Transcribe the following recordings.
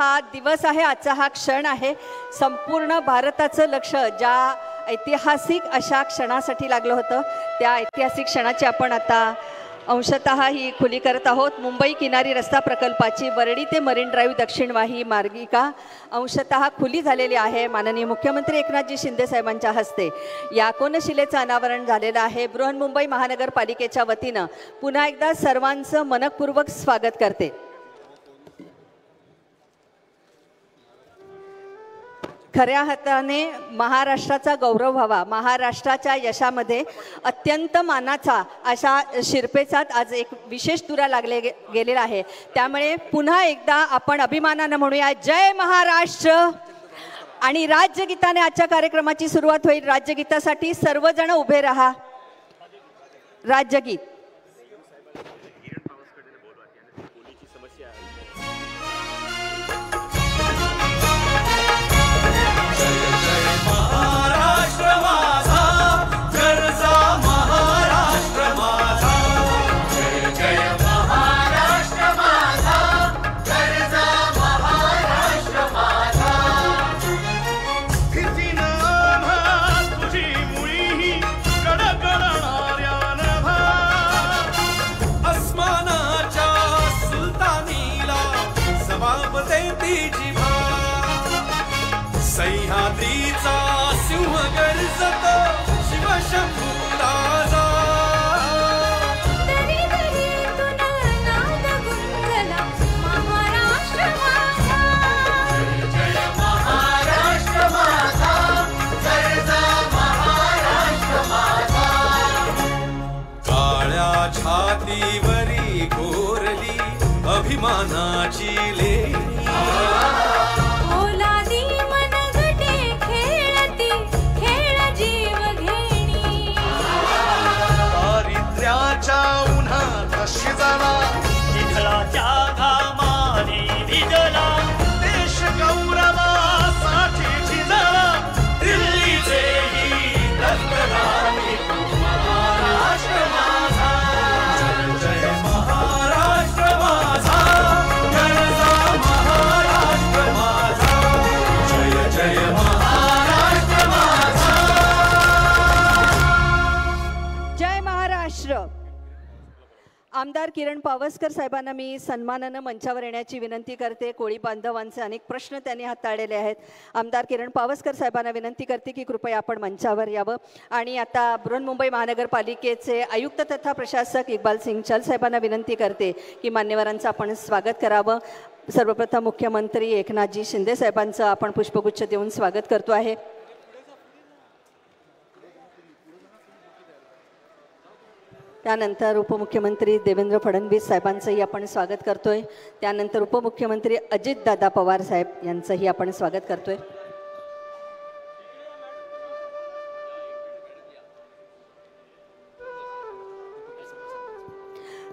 हा दिवस आहे, आजचा हा क्षण आहे. संपूर्ण भारताचं लक्ष ज्या ऐतिहासिक अशा क्षणासाठी लागलं होतं त्या ऐतिहासिक क्षणाची आपण आता अंशतः ही खुली करत आहोत. मुंबई किनारी रस्ता प्रकल्पाची वरळी ते मरीन ड्राईव्ह दक्षिण वाही मार्गिका अंशतः खुली झालेली आहे. माननीय मुख्यमंत्री एकनाथजी शिंदे साहेबांच्या हस्ते या कोनशिलेचं अनावरण झालेलं आहे. बृहन्मुंबई महानगरपालिकेच्या वतीनं पुन्हा एकदा सर्वांचं मनपूर्वक स्वागत करते. खऱ्या हाताने महाराष्ट्राचा गौरव व्हावा, महाराष्ट्राच्या यशामध्ये अत्यंत मानाचा अशा शिरपेचा आज एक विशेष तुरा लागले गेलेला आहे. त्यामुळे पुन्हा एकदा आपण अभिमानानं म्हणूया जय महाराष्ट्र. आणि राज्यगीताने आजच्या कार्यक्रमाची सुरुवात होईल. राज्यगीतासाठी सर्वजण उभे राहा. राज्यगीत. सह्याद्रीचा सिंह गर्जत शिवशंभू राजा. दरी दरीतून नाद गुंजला महाराष्ट्र माझा. जय महाराष्ट्र माझा, गर्जा महाराष्ट्र माझा. काळ्या छातीवरी कोरली अभिमानाची लेणी. शिजला विठ्ठलाच्या घामाने भिजला देश गौरवासाठी झिजला. दिल्लीचे ही दत्तराणी महाराष्ट्र माझा. जय महाराष्ट्र माझा, गर्जा महाराष्ट्र माझा. जय जय महाराष्ट्र माझा. जय महाराष्ट्र. आमदार किरण पावसकर साहेबांना मी सन्मानानं मंचावर येण्याची विनंती करते. कोळी बांधवांचे अनेक प्रश्न त्यांनी हाताळलेले आहेत. आमदार किरण पावसकर साहेबांना विनंती करते की कृपया आपण मंचावर यावं. आणि आता बृहन्मुंबई महानगरपालिकेचे आयुक्त तथा प्रशासक इक्बाल सिंग चहल साहेबांना विनंती करते की मान्यवरांचं आपण स्वागत करावं. सर्वप्रथम मुख्यमंत्री एकनाथजी शिंदे साहेबांचं आपण पुष्पगुच्छ देऊन स्वागत करतो आहे. त्यानंतर उपमुख्यमंत्री देवेंद्र फडणवीस साहेबांचंही आपण स्वागत करतोय. त्यानंतर उपमुख्यमंत्री अजितदादा पवार साहेब यांचंही आपण स्वागत करतोय.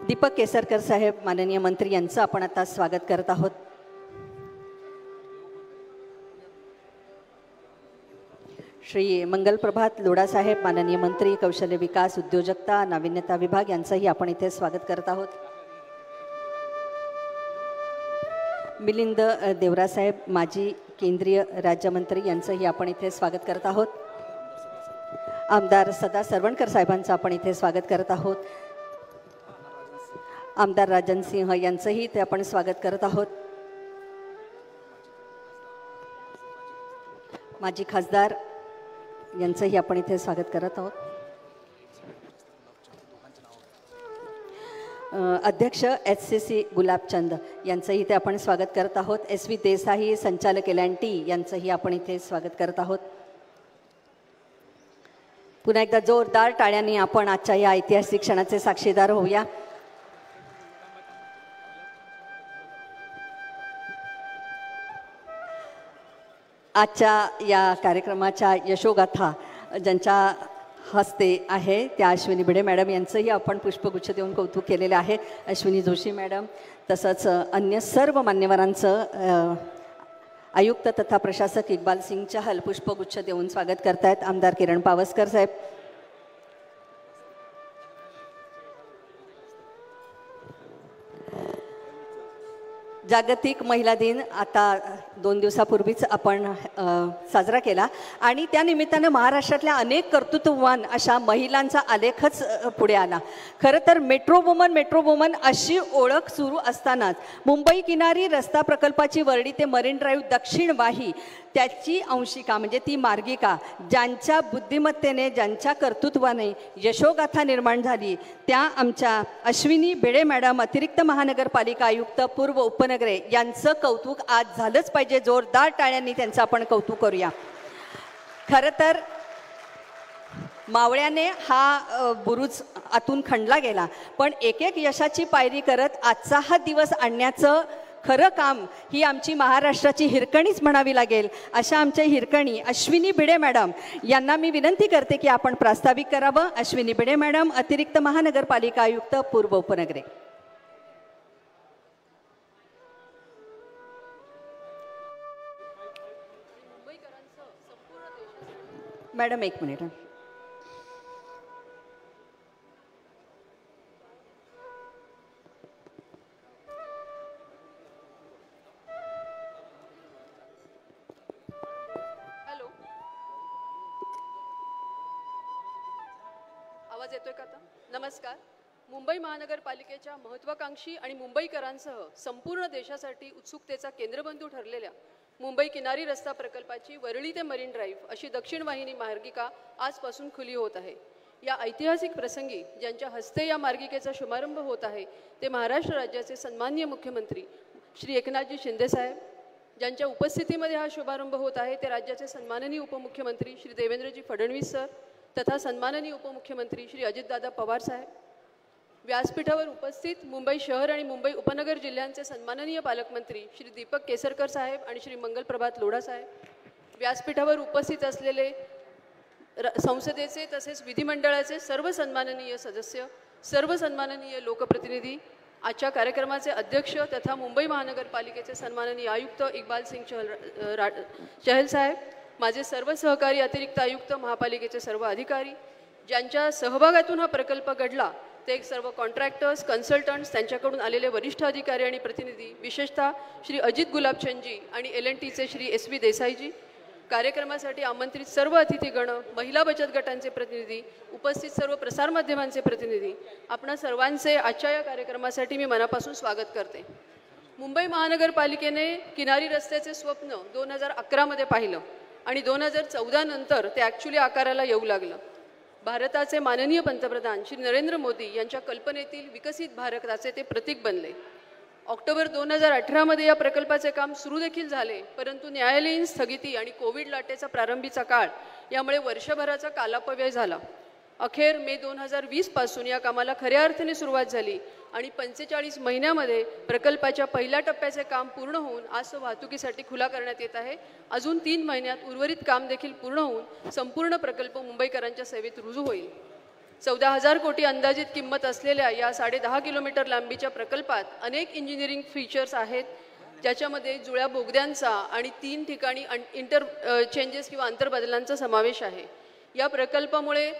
दीपक केसरकर साहेब माननीय मंत्री यांचं आपण आता स्वागत करत आहोत. श्री मंगलप्रभात लोढासाहेब माननीय मंत्री कौशल्य विकास उद्योजकता नाविन्यता विभाग यांचंही आपण इथे स्वागत करत आहोत. मिलिंद देवरासाहेब माजी केंद्रीय राज्यमंत्री यांचंही आपण इथे स्वागत करत आहोत. आमदार सदा सरवणकर साहेबांचं आपण इथे स्वागत करत आहोत. आमदार राजन सिंह यांचंही इथे आपण स्वागत करत आहोत. माजी खासदार यांचंही आपण इथे स्वागत करत आहोत. अध्यक्ष HCC गुलाबचंद यांचंही इथे आपण स्वागत करत आहोत. SV देसाई संचालक LNT यांचंही आपण इथे स्वागत करत आहोत. पुन्हा एकदा जोरदार टाळ्यांनी आपण आजच्या या ऐतिहासिक क्षणाचे साक्षीदार होऊया. आजच्या या कार्यक्रमाच्या यशोगाथा ज्यांच्या हस्ते आहे त्या अश्विनी भिडे मॅडम यांचंही आपण पुष्पगुच्छ देऊन कौतुक केलेलं आहे. अश्विनी जोशी मॅडम तसंच अन्य सर्व मान्यवरांचं आयुक्त तथा प्रशासक इक्बाल सिंग चहल पुष्पगुच्छ देऊन स्वागत करतायत. आमदार किरण पावसकर साहेब. जागतिक महिला दिन आता 2 दिवसापूर्वीच आपण साजरा केला आणि त्या निमित्तानं महाराष्ट्रातल्या अनेक कर्तृत्ववान अशा महिलांचा आलेखच पुढे आला. खरं तर मेट्रो वुमन अशी ओळख सुरू असतानाच मुंबई किनारी रस्ता प्रकल्पाची वरळी ते मरीन ड्राईव्ह दक्षिण वाही त्याची अंशिका म्हणजे ती मार्गिका ज्यांच्या बुद्धिमत्तेने ज्यांच्या कर्तृत्वाने यशोगाथा निर्माण झाली त्या आमच्या अश्विनी भिडे मॅडम अतिरिक्त महानगरपालिका आयुक्त पूर्व उपनगरे यांचं कौतुक आज झालंच पाहिजे. जोरदार टाळ्यांनी त्यांचं आपण कौतुक करूया. खरं तर मावळ्याने हा बुरुज आतून खणला गेला पण एक एक यशाची पायरी करत आजचा हा दिवस आणण्याचं खरं काम ही आमची महाराष्ट्राची हिरकणीच म्हणावी लागेल. अशा आमच्या हिरकणी अश्विनी भिडे मॅडम यांना मी विनंती करते की आपण प्रास्ताविक करावं. अश्विनी भिडे मॅडम अतिरिक्त महानगरपालिका आयुक्त पूर्व उपनगरे. Madam 1 minute. आवाज येतोय का आता? नमस्कार. मुंबई महानगरपालिकेच्या महत्त्वाकांक्षी आणि मुंबईकरांसह संपूर्ण देशासाठी उत्सुकतेचा केंद्रबिंदू ठरलेल्या मुंबई किनारी रस्ता प्रकल्पाची वरळी ते मरीन ड्राईव्ह अशी दक्षिण वाहिनी मार्गिका आजपासून खुली होत आहे. या ऐतिहासिक प्रसंगी ज्यांच्या हस्ते या मार्गिकेचा शुभारंभ होत आहे ते महाराष्ट्र राज्याचे सन्माननीय मुख्यमंत्री श्री एकनाथजी शिंदे साहेब. ज्यांच्या उपस्थितीमध्ये हा शुभारंभ होत आहे ते राज्याचे सन्माननीय उपमुख्यमंत्री श्री देवेंद्रजी फडणवीस सर तथा सन्माननीय उपमुख्यमंत्री श्री अजितदादा पवार साहेब. व्यासपीठावर उपस्थित मुंबई शहर आणि मुंबई उपनगर जिल्ह्यांचे सन्माननीय पालकमंत्री श्री दीपक केसरकर साहेब आणि श्री मंगल प्रभात लोढा साहेब. व्यासपीठावर उपस्थित असलेले संसदेचे तसेच विधिमंडळाचे सर्व सन्माननीय सदस्य, सर्व सन्माननीय लोकप्रतिनिधी, आजच्या कार्यक्रमाचे अध्यक्ष तथा मुंबई महानगरपालिकेचे सन्माननीय आयुक्त इक्बाल सिंग चहल साहेब, माझे सर्व सहकारी अतिरिक्त आयुक्त, महापालिकेचे सर्व अधिकारी, ज्यांच्या सहभागातून हा प्रकल्प घडला ते सर्व कॉन्ट्रॅक्टर्स, कन्सल्टंट्स, त्यांच्याकडून आलेले वरिष्ठ अधिकारी आणि प्रतिनिधी, विशेषतः श्री अजित गुलाबचंदजी आणि L&Tचे श्री SV देसाईजी, कार्यक्रमासाठी आमंत्रित सर्व अतिथीगण, महिला बचत गटांचे प्रतिनिधी, उपस्थित सर्व प्रसारमाध्यमांचे प्रतिनिधी, आपणा सर्वांचे आजच्या या कार्यक्रमासाठी मी मनापासून स्वागत करते. मुंबई महानगरपालिकेने किनारी रस्त्याचे स्वप्न 2011 पाहिलं आणि 2014 नंतर ते ॲक्च्युली आकाराला येऊ लागलं. भारताचे माननीय पंतप्रधान श्री नरेंद्र मोदी यांच्या कल्पनेतील विकसित भारताचे ते प्रतीक बनले. ऑक्टोबर 2018 या प्रकल्पाचे काम सुरू देखील झाले, परंतु न्यायालयीन स्थगिती आणि कोविड लाटेचा प्रारंभीचा काळ यामुळे वर्षभराचा कालापव्यय झाला. अखेर मे 2020 पासून या कामाला खऱ्या अर्थाने सुरुवात झाली आणि 45 महिन्यामध्ये प्रकल्पाच्या पहिल्या टप्प्याचे काम पूर्ण होऊन आज तो वाहतुकीसाठी खुला करण्यात येत आहे. अजून 3 महिन्यात उर्वरित काम देखील पूर्ण होऊन संपूर्ण प्रकल्प मुंबईकरांच्या सेवेत रुजू होईल. 14,000 कोटी अंदाजित किंमत असलेल्या या 10.5 किलोमीटर लांबीच्या प्रकल्पात अनेक इंजिनिअरिंग फीचर्स आहेत, ज्याच्यामध्ये जुळ्या बोगद्यांचा आणि 3 ठिकाणी चेंजेस किंवा अंतर्बदलांचा समावेश आहे. या प्रकल्पामुळे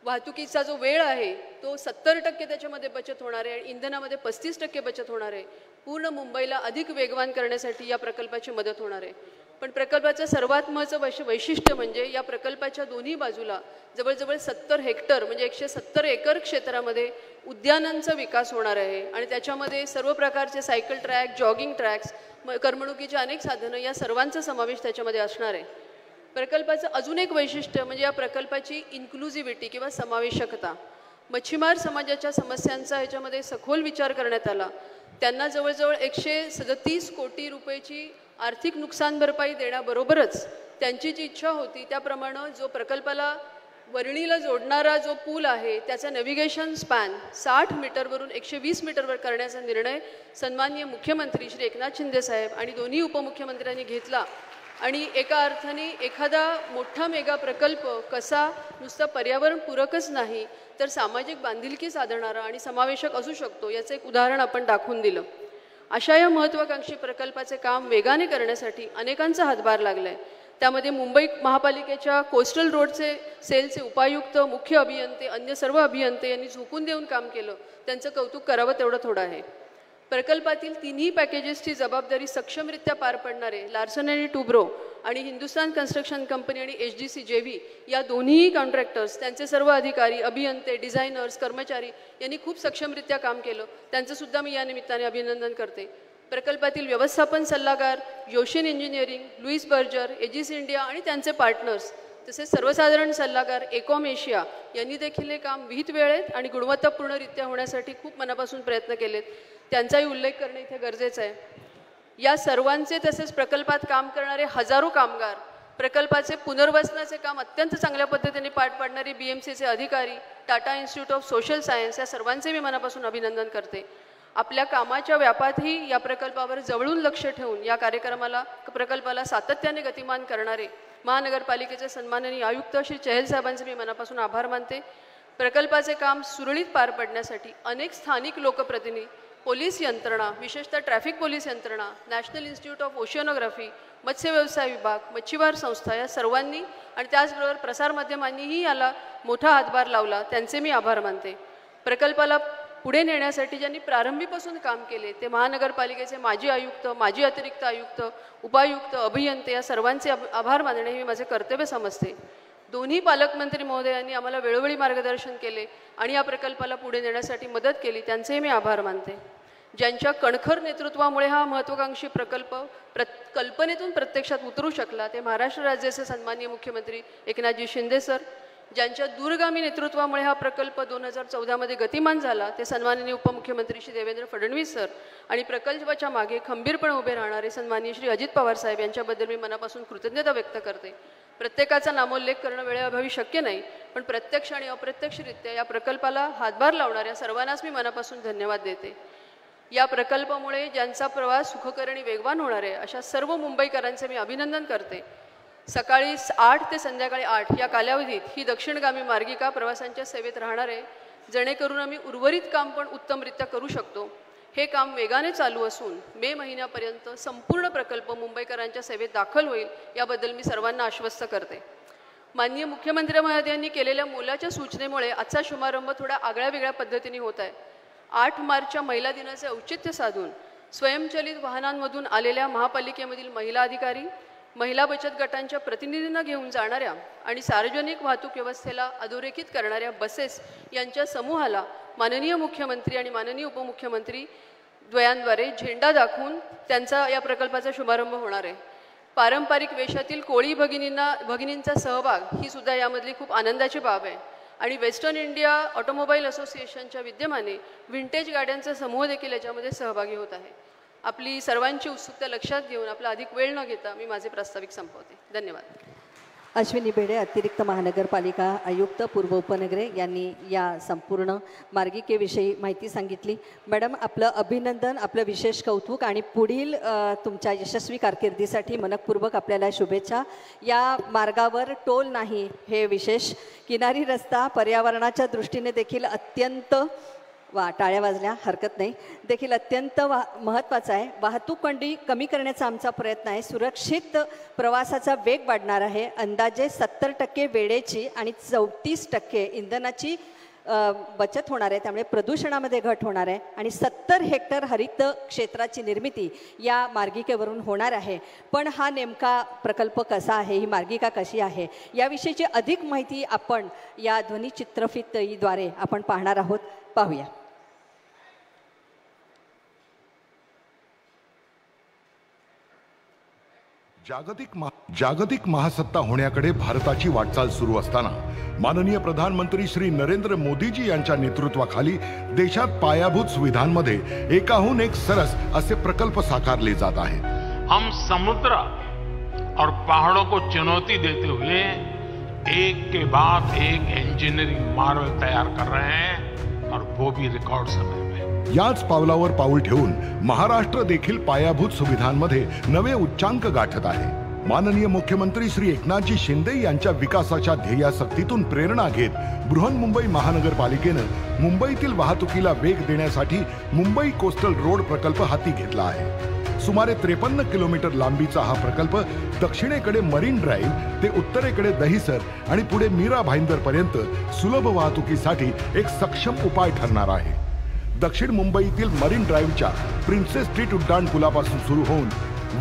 वाहतुकीचा जो वेळ आहे तो 70% त्याच्यामध्ये बचत होणार आहे आणि इंधनामध्ये 35% बचत होणार आहे. पूर्ण मुंबईला अधिक वेगवान करण्यासाठी या प्रकल्पाची मदत होणार आहे. पण प्रकल्पाचं सर्वात महत्त्वाचं वैशिष्ट्य म्हणजे या प्रकल्पाच्या दोन्ही बाजूला जवळजवळ 70 हेक्टर म्हणजे 170 एकर क्षेत्रामध्ये उद्यानांचा विकास होणार आहे आणि त्याच्यामध्ये सर्व प्रकारचे सायकल ट्रॅक, जॉगिंग ट्रॅक्स, करमणुकीचे अनेक साधनं या सर्वांचा समावेश त्याच्यामध्ये असणार आहे. प्रकल्पाचं अजून एक वैशिष्ट्य म्हणजे या प्रकल्पाची इन्क्लुझिव्हिटी किंवा समावेशकता. मच्छीमार समाजाच्या समस्यांचा ह्याच्यामध्ये सखोल विचार करण्यात आला. त्यांना जवळजवळ 137 कोटी रुपयाची आर्थिक नुकसान भरपाई देण्याबरोबरच त्यांची जी इच्छा होती त्याप्रमाणे जो प्रकल्पाला वरळीला जोडणारा जो पूल आहे त्याचा नॅव्हिगेशन स्पॅन 60 मीटरवरून 120 मीटरवर करण्याचा निर्णय सन्माननीय मुख्यमंत्री श्री एकनाथ शिंदे साहेब आणि दोन्ही उपमुख्यमंत्र्यांनी घेतला. आणि एका अर्थाने एखादा मोठा मेगा प्रकल्प कसा नुसता पर्यावरणपूरकच नाही तर सामाजिक बांधिलकी साधणारा आणि समावेशक असू शकतो याचं एक उदाहरण आपण दाखवून दिलं. अशा या महत्त्वाकांक्षी प्रकल्पाचे काम वेगाने करण्यासाठी अनेकांचा हातभार लागला आहे. त्यामध्ये मुंबई महापालिकेच्या कोस्टल रोडचे सेलचे उपायुक्त, मुख्य अभियंते, अन्य सर्व अभियंते यांनी झोकून देऊन काम केलं. त्यांचं कौतुक करावं तेवढं थोडं आहे. प्रकल्पातील तिन्ही पॅकेजेसची जबाबदारी सक्षमरित्या पार पाडणारे लार्सन आणि टुब्रो आणि हिंदुस्तान कन्स्ट्रक्शन कंपनी आणि HDC JV या दोन्ही कॉन्ट्रॅक्टर्स, त्यांचे सर्व अधिकारी, अभियंते, डिझायनर्स, कर्मचारी यांनी खूप सक्षमरित्या काम केलं. त्यांचं सुद्धा मी या निमित्ताने अभिनंदन करते. प्रकल्पातील व्यवस्थापन सल्लागार, Yoshin engineering, Louis Berger, AGC India आणि त्यांचे पार्टनर्स, तसेच सर्वसाधारण सल्लागार एकॉम एशिया यांनी देखील हे काम विहित वेळेत आणि गुणवत्तापूर्णरित्या होण्यासाठी खूप मनापासून प्रयत्न केलेत. त्यांचाही उल्लेख करणे इथे गरजेचं आहे. या सर्वांचे तसेच प्रकल्पात काम करणारे हजारो कामगार, प्रकल्पाचे पुनर्वसनाचे काम अत्यंत चांगल्या पद्धतीने पार पाडणारे BMCचे अधिकारी, Tata institute of social science या सर्वांचे मी मनापासून अभिनंदन करते. आपल्या कामाच्या व्यापातही या प्रकल्पावर जवळून लक्ष ठेवून या प्रकल्पाला सातत्याने गतिमान करणारे महानगरपालिकेचे सन्माननीय आयुक्त श्री चहल साहेबांचे मी मनापासून आभार मानते. प्रकल्पाचे काम सुरळीत पार पडण्यासाठी अनेक स्थानिक लोकप्रतिनिधी, पोलीस यंत्रणा, विशेषतः ट्रॅफिक पोलीस यंत्रणा, नॅशनल इन्स्टिट्यूट ऑफ ओशिओनोग्राफी, मत्स्य व्यवसाय विभाग, मच्छीमार संस्था या सर्वांनी आणि त्याचबरोबर प्रसारमाध्यमांनीही याला मोठा हातभार लावला, त्यांचे मी आभार मानते. प्रकल्पाला पुढे नेण्यासाठी ज्यांनी प्रारंभीपासून काम केले ते महानगरपालिकेचे माजी आयुक्त, माजी अतिरिक्त आयुक्त, उपायुक्त, अभियंते या सर्वांचे आभार मानणे हे माझे कर्तव्य समजते. दोन्ही पालकमंत्री महोदयांनी आम्हाला वेळोवेळी मार्गदर्शन केले आणि या प्रकल्पाला पुढे नेण्यासाठी मदत केली, त्यांचेही मी आभार मानते. ज्यांच्या कणखर नेतृत्वामुळे हा महत्त्वाकांक्षी प्रकल्प कल्पनेतून प्रत्यक्षात उतरू शकला ते महाराष्ट्र राज्याचे सन्माननीय मुख्यमंत्री एकनाथजी शिंदे सर. ज्यांच्या दूरगामी नेतृत्वामुळे हा प्रकल्प 2014 गतिमान झाला ते सन्माननीय उपमुख्यमंत्री श्री देवेंद्र फडणवीस सर. आणि प्रकल्पाच्या मागे खंबीरपणे उभे राहणारे सन्माननीय श्री अजित पवार साहेब यांच्याबद्दल मी मनापासून कृतज्ञता व्यक्त करते. प्रत्येकाचा नामोल्लेख करणं वेळेअभावी शक्य नाही, पण प्रत्यक्ष आणि अप्रत्यक्षरित्या या प्रकल्पाला हातभार लावणाऱ्या सर्वांनाच मी मनापासून धन्यवाद देते. या प्रकल्पामुळे ज्यांचा प्रवास सुखकर आणि वेगवान होणार आहे अशा सर्व मुंबईकरांचे मी अभिनंदन करते. सकाळी 8 ते संध्याकाळी 8 या कालावधीत ही दक्षिणगामी मार्गिका प्रवासांच्या सेवेत राहणार आहे, जेणेकरून आम्ही उर्वरित काम पण उत्तमरित्या करू शकतो. हे काम वेगाने चालू असून मे महिन्यापर्यंत संपूर्ण प्रकल्प मुंबईकरांच्या सेवेत दाखल होईल याबद्दल मी सर्वांना आश्वस्त करते. माननीय मुख्यमंत्री महोदयांनी केलेल्या मोलाच्या सूचनेमुळे आजचा शुभारंभ थोडा आगळ्या वेगळ्या पद्धतीने होत आहे. 8 मार्चच्या महिला दिनाचे औचित्य साधून स्वयंचलित वाहनांमधून आलेल्या महापालिकेमधील महिला अधिकारी, महिला बचत गटांच्या प्रतिनिधींना घेऊन जाणाऱ्या आणि सार्वजनिक वाहतूक व्यवस्थेला अधोरेखित करणाऱ्या बसेस यांच्या समूहाला माननीय मुख्यमंत्री आणि माननीय उपमुख्यमंत्री द्वयांद्वारे झेंडा दाखवून त्यांचा या प्रकल्पाचा शुभारंभ होणार आहे. पारंपरिक वेशातील कोळी भगिनींचा सहभाग ही सुद्धा यामधली खूप आनंदाची बाब आहे. आणि वेस्टर्न इंडिया ऑटोमोबाईल असोसिएशनच्या विद्यमाने व्हिंटेज गाड्यांचा समूह देखील याच्यामध्ये सहभागी होत आहे. आपली सर्वांची उत्सुकता लक्षात घेऊन आपला अधिक वेळ न घेता मी माझे प्रास्ताविक संपवते. धन्यवाद. अश्विनी बेडे, अतिरिक्त महानगरपालिका आयुक्त, पूर्व उपनगरे यांनी या संपूर्ण मार्गिकेविषयी माहिती सांगितली. मॅडम, आपलं अभिनंदन, आपलं विशेष कौतुक आणि पुढील तुमच्या यशस्वी कारकिर्दीसाठी मनपूर्वक आपल्याला शुभेच्छा. या मार्गावर टोल नाही हे विशेष. किनारी रस्ता पर्यावरणाच्या दृष्टीने देखील अत्यंत टाळ्या वाजल्या हरकत नाही, देखील अत्यंत महत्त्वाचा आहे. वाहतूक कोंडी कमी करण्याचा आमचा प्रयत्न आहे. सुरक्षित प्रवासाचा वेग वाढणार आहे. अंदाजे 70% वेळेची आणि 34% इंधनाची बचत होणार आहे. त्यामुळे प्रदूषणामध्ये घट होणार आहे आणि 70 हेक्टर हरित क्षेत्राची निर्मिती या मार्गिकेवरून होणार आहे. पण हा नेमका प्रकल्प कसा आहे, ही मार्गिका कशी आहे याविषयीची अधिक माहिती आपण या ध्वनिचित्रफितीद्वारे आपण पाहणार आहोत. पाहूया. जागतिक महासत्ता होण्याकडे भारताची वाटचाल सुरू असताना माननीय प्रधानमंत्री श्री नरेंद्र मोदीजी यांच्या नेतृत्वाखाली देशात पायाभूत सुविधांमध्ये एकाहून एक सरस असे प्रकल्प साकारले जात आहेत. हम समुद्र और पहाड़ों को चुनौती देते हुए एक के बाद एक इंजीनियरिंग मार्वल तैयार कर रहे हैं और वो भी रिकॉर्ड समय में. याच पावलावर पाऊल ठेवून महाराष्ट्र देखील पायाभूत सुविधांमध्ये नवे उच्चांक गाठत आहे. माननीय मुख्यमंत्री श्री एकनाथजी शिंदे यांच्या विकासाच्या ध्येयासक्तीतून प्रेरणा घेत बृहन्मुंबई महानगरपालिकेनं मुंबईतील वाहतुकीला वेग देण्यासाठी मुंबई कोस्टल रोड प्रकल्प हाती घेतला आहे. सुमारे 53 किलोमीटर लांबीचा हा प्रकल्प दक्षिणेकडे मरीन ड्राईव्ह ते उत्तरेकडे दहिसर आणि पुढे मीरा भाईंदर पर्यंत सुलभ वाहतुकीसाठी एक सक्षम उपाय ठरणार आहे. दक्षिण मुंबईतील मरीन ड्राईव्हच्या प्रिन्सेस स्ट्रीट उड्डाण पुलापासून सुरू होऊन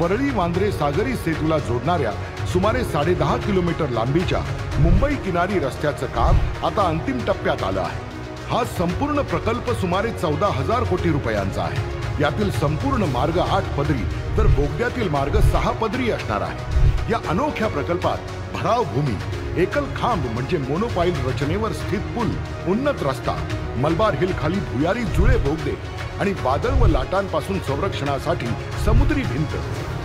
वरळी वांद्रे सागरी सेतूला जोडणाऱ्या सुमारे 10.5 किलोमीटर लांबीच्या मुंबई किनारी रस्त्याचं काम आता अंतिम टप्प्यात आलं आहे। हा संपूर्ण प्रकल्प सुमारे 14,000 कोटी रुपयांचा आहे। यातील संपूर्ण मार्ग 8 पदरी तर बोगद्यातील मार्ग 6 पदरी असणार आहे। या अनोख्या प्रकल्पात भराव भूमी, एकल खांब म्हणजे मोनोपाईल रचनेवर स्थित पूल, उन्नत रस्ता, मलबार हिल खाली भुयारी जुळे बोगदे आणि वादळ व लाटांपासून संरक्षणासाठी समुद्री भिंत,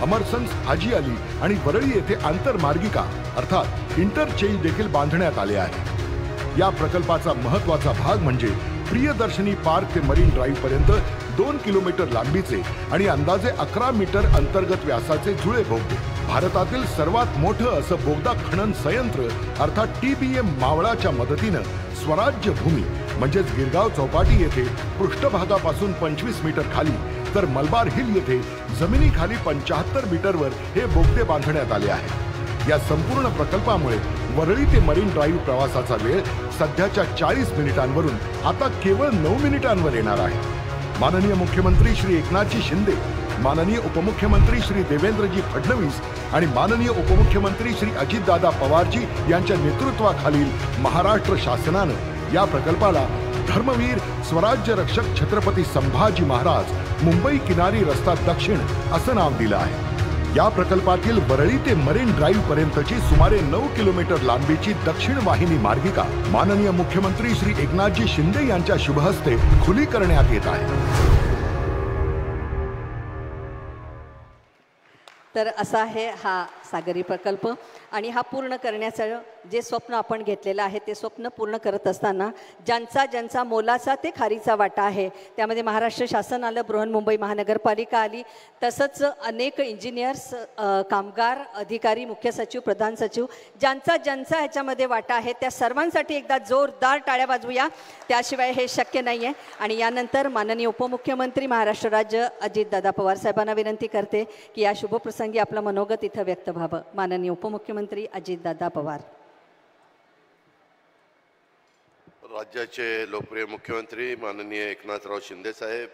अमरसन्स, हाजी अली आणि वरळी येथे आंतरमार्गिका अर्थात इंटरचेंज देखील बांधण्यात आले आहे। या प्रकल्पाचा महत्त्वाचा भाग म्हणजे प्रियदर्शनी पार्क ते मरीन ड्राईव्ह पर्यंत 2 किलोमीटर लांबीचे आणि अंदाजे 11 मीटर अंतर्गत व्यासाचे जुळे बोगदे। भारतातील सर्वात मोठं असं बोगदा खनन संयंत्र अर्थात TBM मावळाच्या मदतीनं स्वराज्य भूमी म्हणजेच गिरगाव चौपाटी येथे पृष्ठभागापासून 25 मीटर खाली तर मलबार हिल येथे जमिनीखाली 75 मीटरवर हे बोगदे बांधण्यात आले आहेत। या संपूर्ण प्रकल्पामुळे वरळी ते मरीन ड्राईव्ह प्रवासाचा वेळ सध्याच्या 40 मिनिटांवरून आता केवळ 9 मिनिटांवर येणार आहे। माननीय मुख्यमंत्री श्री एकनाथजी शिंदे, माननीय उपमुख्यमंत्री श्री देवेंद्रजी फडणवीस आणि माननीय उपमुख्यमंत्री श्री अजितदादा पवारजी यांच्या नेतृत्वाखालील महाराष्ट्र शासनानं या प्रकल्पाला धर्मवीर स्वराज्य रक्षक छत्रपती संभाजी महाराज मुंबई किनारी रस्ता दक्षिण असं नाव दिलं आहे। या प्रकल्पातील वरळी ते मरीन ड्राईव्ह पर्यंतची सुमारे 9 किलोमीटर लांबीची दक्षिण वाहिनी मार्गिका माननीय मुख्यमंत्री श्री एकनाथजी शिंदे यांच्या शुभहस्ते खुली करण्यात येत आहे। तर असा आहे हा सागरी प्रकल्प आणि हा पूर्ण करण्याचं जे स्वप्न आपण घेतलेलं आहे ते स्वप्न पूर्ण करत असताना ज्यांचा मोलाचा ते खारीचा वाटा आहे त्यामध्ये महाराष्ट्र शासन आलं, बृहन्मुंबई महानगरपालिका आली, तसंच अनेक इंजिनियर्स, कामगार, अधिकारी, मुख्य सचिव, प्रधान सचिव ज्यांचा ह्याच्यामध्ये वाटा आहे त्या सर्वांसाठी एकदा जोरदार टाळ्या वाजवूया, त्याशिवाय हे शक्य नाही आहे। आणि यानंतर माननीय उपमुख्यमंत्री महाराष्ट्र राज्य अजितदादा पवार साहेबांना विनंती करते की या शुभप्रसंगी आपलं मनोगत इथं व्यक्त व्हावं। माननीय उपमुख्यमंत्री अजितदादा पवार। राज्याचे लोकप्रिय मुख्यमंत्री माननीय एकनाथराव शिंदे साहेब,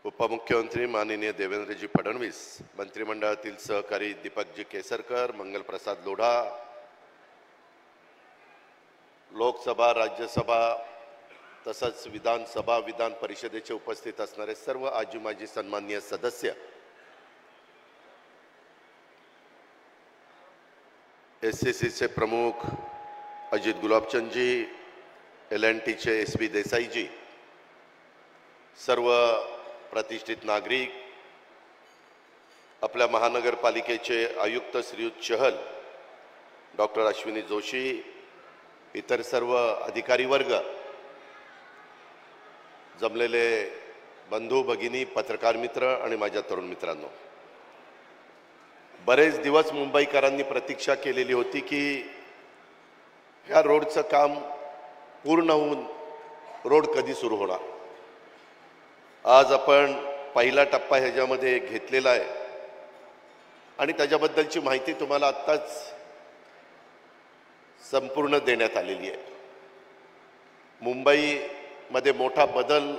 उपमुख्यमंत्री माननीय देवेंद्रजी फडणवीस, मंत्रिमंडळातील सहकारी दीपकजी केसरकर, मंगलप्रसाद लोढा, लोकसभा, राज्यसभा तसंच विधानसभा, विधान परिषदेचे उपस्थित असणारे सर्व आजी माजी सन्माननीय सदस्य, SCCचे प्रमुख अजित गुलाबचंदजी, LNTचे SB देसाईजी, सर्व प्रतिष्ठित नागरिक, आपल्या महानगरपालिकेचे आयुक्त श्रीयुत चहल, डॉक्टर अश्विनी जोशी, इतर सर्व अधिकारी वर्ग, जमलेले बंधू भगिनी, पत्रकार मित्र आणि माझ्या तरुण मित्रांनो, बरेच दिवस मुंबईकरांनी प्रतीक्षा केलेली होती की ह्या रोडचं काम पूर्ण होऊन रोड कधी सुरू होणार। आज आपण पहिला टप्पा ह्याच्यामध्ये घेतलेला आहे आणि त्याच्याबद्दलची माहिती तुम्हाला आत्ताच संपूर्ण देण्यात आलेली आहे। मुंबईमध्ये मोठा बदल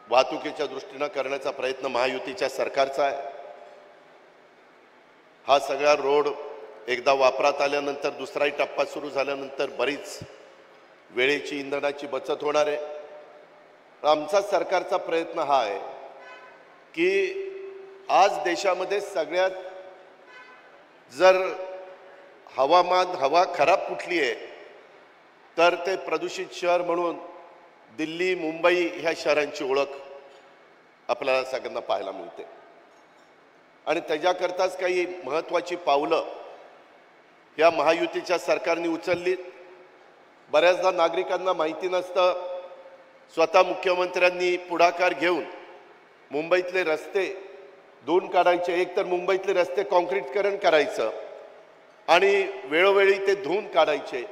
वाहतुकीच्या दृष्टीने करण्याचा प्रयत्न महायुतीच्या सरकारचा आहे। हा सगळा रोड एकदा वापरात आल्यानंतर दुसराही टप्पा सुरू झाल्यानंतर बरीच वेळेची, इंधनाची बचत होणार आहे। आमचा सरकारचा प्रयत्न हा आहे की आज देशामध्ये सगळ्यात जर हवा खराब कुठली आहे तर ते प्रदूषित शहर म्हणून दिल्ली, मुंबई ह्या शहरांची ओळख आपल्याला सगळ्यांना पाहायला मिळते आणि त्याच्याकरताच काही महत्त्वाची पावलं या महायुतीच्या सरकारने उचलली। बऱ्याचदा नागरिकांना माहिती नसतं, स्वतः मुख्यमंत्र्यांनी पुढाकार घेऊन मुंबईतले रस्ते धुवून काढायचे, एकतर मुंबईतले रस्ते काँक्रीटीकरण करायचं आणि वेळोवेळी ते धुवून काढायचे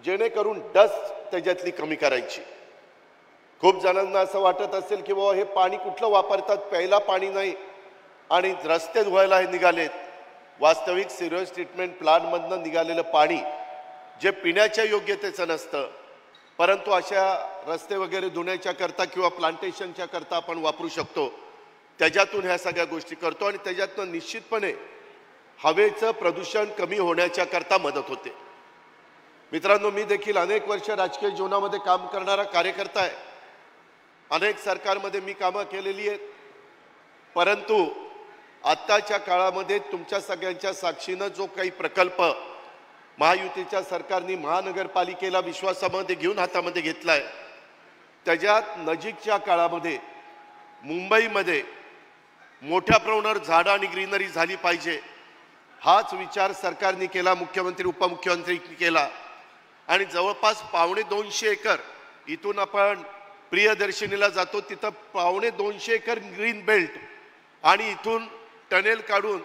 जेणेकरून डस्ट त्याच्यातली कमी करायची। खूप जणांना असं वाटत असेल की बाबा हे पाणी कुठलं वापरतात, प्यायला पाणी नाही आणि रस्ते धुवायला हे निघालेत। वास्तविक सिरियस ट्रीटमेंट प्लांटमधनं निघालेलं पाणी जे पिण्याच्या योग्यतेचं नसतं परंतु अशा रस्ते वगैरे धुण्याच्या करता किंवा प्लांटेशनच्या करता आपण वापरू शकतो. त्याच्यातून ह्या सगळ्या गोष्टी करतो आणि त्याच्यातून निश्चितपणे हवेचं प्रदूषण कमी होण्याच्या करता मदत होते. मित्रांनो, मी देखील अनेक वर्ष राजकीय जीवनामध्ये काम करणारा कार्यकर्ता आहे. अनेक सरकारमध्ये मी कामं केलेली आहेत. परंतु आत्ताच्या काळामध्ये तुमच्या सगळ्यांच्या साक्षीनं जो काही प्रकल्प महायुतीच्या सरकारने महानगरपालिकेला विश्वासामध्ये घेऊन हातामध्ये घेतलाय, त्याच्यात नजीकच्या काळामध्ये मुंबईमध्ये मोठ्या प्रमाणावर झाडं आणि ग्रीनरी झाली पाहिजे हाच विचार सरकारने केला, मुख्यमंत्री उपमुख्यमंत्र्यांनी केला. आणि जवळपास 250 एकर इथून आपण प्रियदर्शनीला जातो तिथं 250 एकर ग्रीन बेल्ट आणि इथून टनेल काढून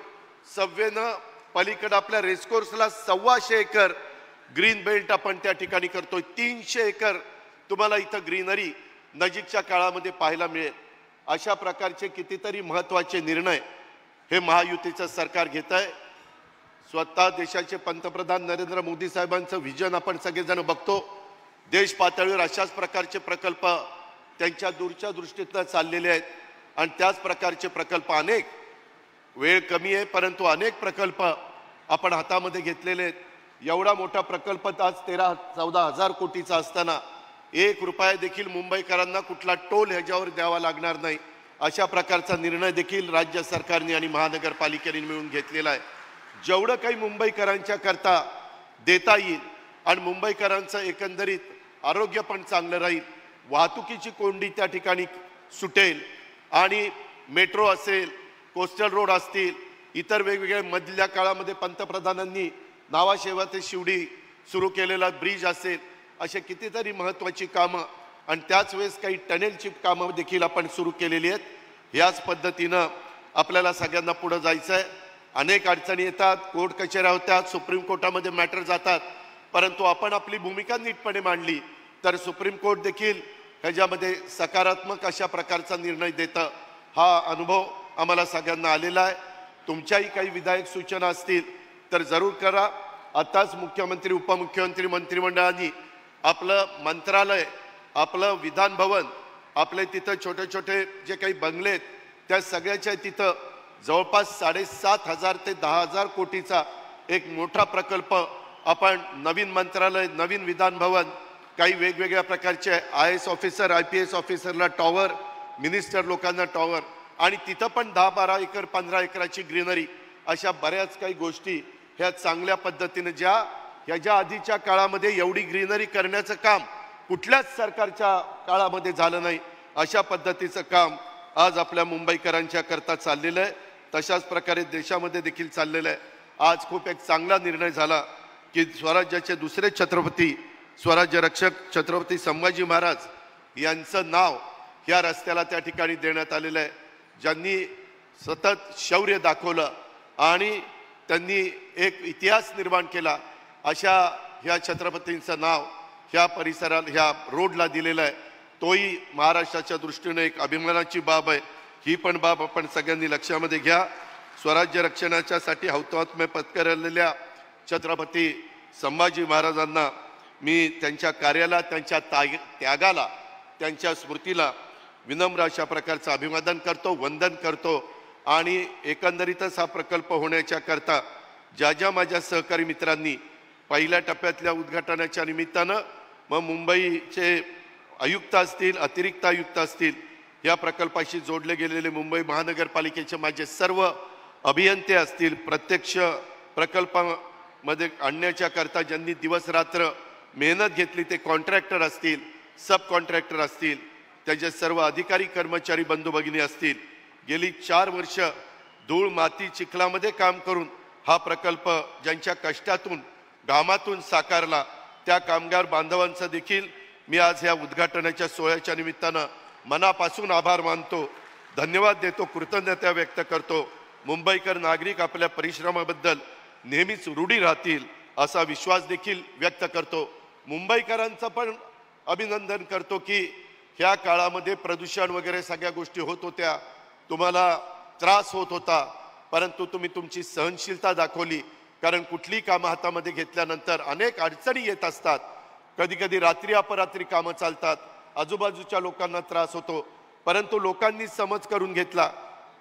सबवेनं पलीकडे आपल्या रेसकोर्सला 125 एकर ग्रीन बेल्ट आपण त्या ठिकाणी करतोय. 300 एकर तुम्हाला इथं ग्रीनरी नजीकच्या काळामध्ये पाहायला मिळेल. अशा प्रकारचे कितीतरी महत्त्वाचे निर्णय हे महायुतीचं सरकार घेत आहे. स्वतः देशाचे पंतप्रधान नरेंद्र मोदी साहेबांचं व्हिजन आपण सगळेजण बघतो. देश पातळीवर अशाच प्रकारचे प्रकल्प त्यांच्या दूरच्या दृष्टीतनं चाललेले आहेत आणि त्याच प्रकारचे प्रकल्प अनेक, वेळ कमी आहे परंतु अनेक प्रकल्प आपण हातामध्ये घेतलेले आहेत. एवढा मोठा प्रकल्प आज 13-14 हजार कोटीचा असताना 1 रुपया देखील मुंबईकरांना कुठला टोल ह्याच्यावर द्यावा लागणार नाही अशा प्रकारचा निर्णय देखील राज्य सरकारने आणि महानगरपालिकेने मिळून घेतलेला आहे. जेवढं काही मुंबईकरांच्या करता देता येईल आणि मुंबईकरांचं एकंदरीत आरोग्य पण चांगलं राहील, वाहतुकीची कोंडी त्या ठिकाणी सुटेल आणि मेट्रो असेल, कोस्टल रोड असतील, इतर वेगवेगळ्या मधल्या काळामध्ये पंतप्रधानांनी नावाशेवा ते शिवडी सुरू केलेला ब्रिज असेल, असे कितीतरी महत्त्वाची कामं आणि त्याच वेळेस काही टनेलची कामं देखील आपण सुरू केलेली आहेत. याच पद्धतीनं आपल्याला सगळ्यांना पुढं जायचं आहे. अनेक अडचणी येतात, कोर्ट कचेऱ्या होतात, सुप्रीम कोर्टामध्ये मॅटर जातात, परंतु आपण आपली भूमिका नीटपणे मांडली तर सुप्रीम कोर्ट देखील ह्याच्यामध्ये सकारात्मक अशा प्रकारचा निर्णय देतं. हा अनुभव आम्हाला सगळ्यांना आलेला आहे. तुमच्याही काही विधायक सूचना असतील तर जरूर करा. आताच मुख्यमंत्री उपमुख्यमंत्री मंत्रिमंडळाने आपलं मंत्रालय, आपलं विधान भवन, आपले तिथं छोटे छोटे जे काही बंगले आहेत त्या सगळ्याच्या तिथं जवळपास 7,500 ते 10,000 कोटीचा एक मोठा प्रकल्प आपण नवीन मंत्रालय, नवीन विधान भवन, काही वेगवेगळ्या प्रकारचे IAS ऑफिसर, IPS ऑफिसरला टॉवर, मिनिस्टर लोकांना टॉवर आणि तिथं पण 10-12 एकर 15 एकराची ग्रीनरी, अशा बऱ्याच काही गोष्टी ह्या चांगल्या पद्धतीने ह्याच्या आधीच्या काळामध्ये एवढी ग्रीनरी करण्याचं काम कुठल्याच सरकारच्या काळामध्ये झालं नाही. अशा पद्धतीचं काम आज आपल्या मुंबईकरांच्या करता चाललेलं आहे. तशाच प्रकारे देशामध्ये देखील चाललेलं आहे. आज खूप एक चांगला निर्णय झाला की स्वराज्याचे दुसरे छत्रपती, स्वराज्य रक्षक छत्रपती संभाजी महाराज यांचं नाव ह्या रस्त्याला त्या ठिकाणी देण्यात आलेलं आहे. ज्यांनी सतत शौर्य दाखवलं आणि त्यांनी एक इतिहास निर्माण केला, अशा ह्या छत्रपतींचं नाव ह्या परिसराला, ह्या रोडला दिलेलं आहे. तोही महाराष्ट्राच्या दृष्टीने एक अभिमानाची बाब आहे. ही पण बाब आपण सगळ्यांनी लक्षामध्ये घ्या. स्वराज्य रक्षणाच्यासाठी हौतात्म्य पत्करलेल्या छत्रपती संभाजी महाराजांना मी त्यांच्या कार्याला, त्यांच्या त्यागाला, त्यांच्या स्मृतीला विनम्र अशा प्रकारचं अभिवादन करतो, वंदन करतो. आणि एकंदरीतच हा प्रकल्प होण्याच्या करता ज्या माझ्या सहकारी मित्रांनी पहिल्या टप्प्यातल्या उद्घाटनाच्या निमित्तानं, मग मुंबईचे आयुक्त असतील, अतिरिक्त आयुक्त असतील, या प्रकल्पाशी जोडले गेलेले मुंबई महानगरपालिकेचे माझे सर्व अभियंते असतील, प्रत्यक्ष प्रकल्पामध्ये आणण्याच्या करता ज्यांनी दिवस रात्र मेहनत घेतली, ते कॉन्ट्रॅक्टर असतील, सब कॉन्ट्रॅक्टर असतील, त्याचे सर्व अधिकारी कर्मचारी बंधू भगिनी असतील, गेली 4 वर्ष धूळ माती चिखलामध्ये काम करून हा प्रकल्प ज्यांच्या कष्टातून घामातून साकारला, त्या कामगार बांधवांचं देखील मी आज ह्या उद्घाटनाच्या सोहळ्याच्या निमित्तानं मनापासून आभार मानतो, धन्यवाद देतो, कृतज्ञता व्यक्त करतो. मुंबईकर नागरिक आपल्या परिश्रमाबद्दल नेहमीच रूढी राहतील असा विश्वास देखील व्यक्त करतो. मुंबईकरांचं पण अभिनंदन करतो की ह्या काळामध्ये प्रदूषण वगैरे सगळ्या गोष्टी होत होत्या, तुम्हाला त्रास होत होता, परंतु तुम्ही तुमची सहनशीलता दाखवली. कारण कुठलीही कामं हातामध्ये घेतल्यानंतर अनेक अडचणी येत असतात, कधी कधी रात्री अपरात्री कामं चालतात, आजूबाजूच्या लोकांना त्रास होतो, परंतु लोकांनी समज करून घेतला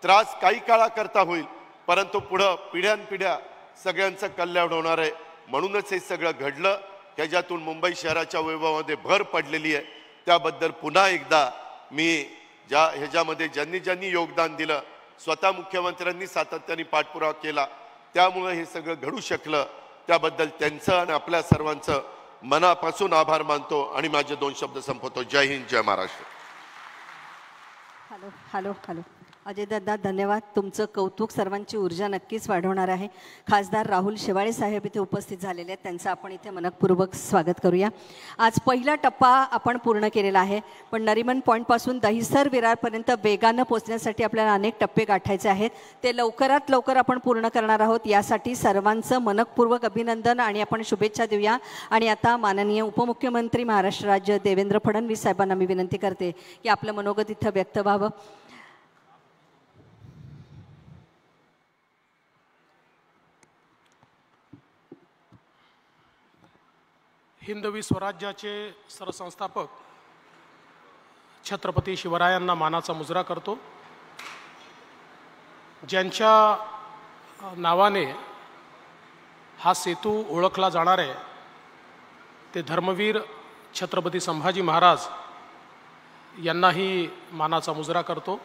त्रास काही काळाकरता होईल, परंतु पुढं पिढ्यानपिढ्या सगळ्यांचं कल्याण होणार आहे. म्हणूनच हे सगळं घडलं. ह्याच्यातून मुंबई शहराच्या वैभवामध्ये भर पडलेली आहे. त्याबद्दल पुन्हा एकदा मी ह्याच्यामध्ये ज्यांनी योगदान दिलं, स्वतः मुख्यमंत्र्यांनी सातत्याने पाठपुरावा केला, त्यामुळे हे सगळं घडू शकलं, त्याबद्दल त्यांचं आणि आपल्या सर्वांचं मनापासून आभार मानतो आणि माझे 2 शब्द संपवतो. जय हिंद, जय महाराष्ट्र. हॅलो अजयदादा, धन्यवाद. तुमचं कौतुक सर्वांची ऊर्जा नक्कीच वाढवणार आहे. खासदार राहुल शेवाळे साहेब इथे उपस्थित झालेले आहेत, त्यांचं आपण इथे मनपूर्वक स्वागत करूया. आज पहिला टप्पा आपण पूर्ण केलेला आहे, पण नरिमन पॉईंटपासून दहिसर विरारपर्यंत वेगानं पोहोचण्यासाठी आपल्याला अनेक टप्पे गाठायचे आहेत. ते लवकरात लवकर आपण पूर्ण करणार आहोत. यासाठी सर्वांचं मनपूर्वक अभिनंदन आणि आपण शुभेच्छा देऊया. आणि आता माननीय उपमुख्यमंत्री महाराष्ट्र राज्य देवेंद्र फडणवीस साहेबांना मी विनंती करते की आपलं मनोगत इथं व्यक्त व्हावं. हिंदवी स्वराज्याचे सरसंस्थापक छत्रपती शिवरायांना मानाचा मुजरा करतो. ज्यांच्या नावाने हा सेतू ओळखला जाणार आहे ते धर्मवीर छत्रपती संभाजी महाराज यांनाही मानाचा मुजरा करतो.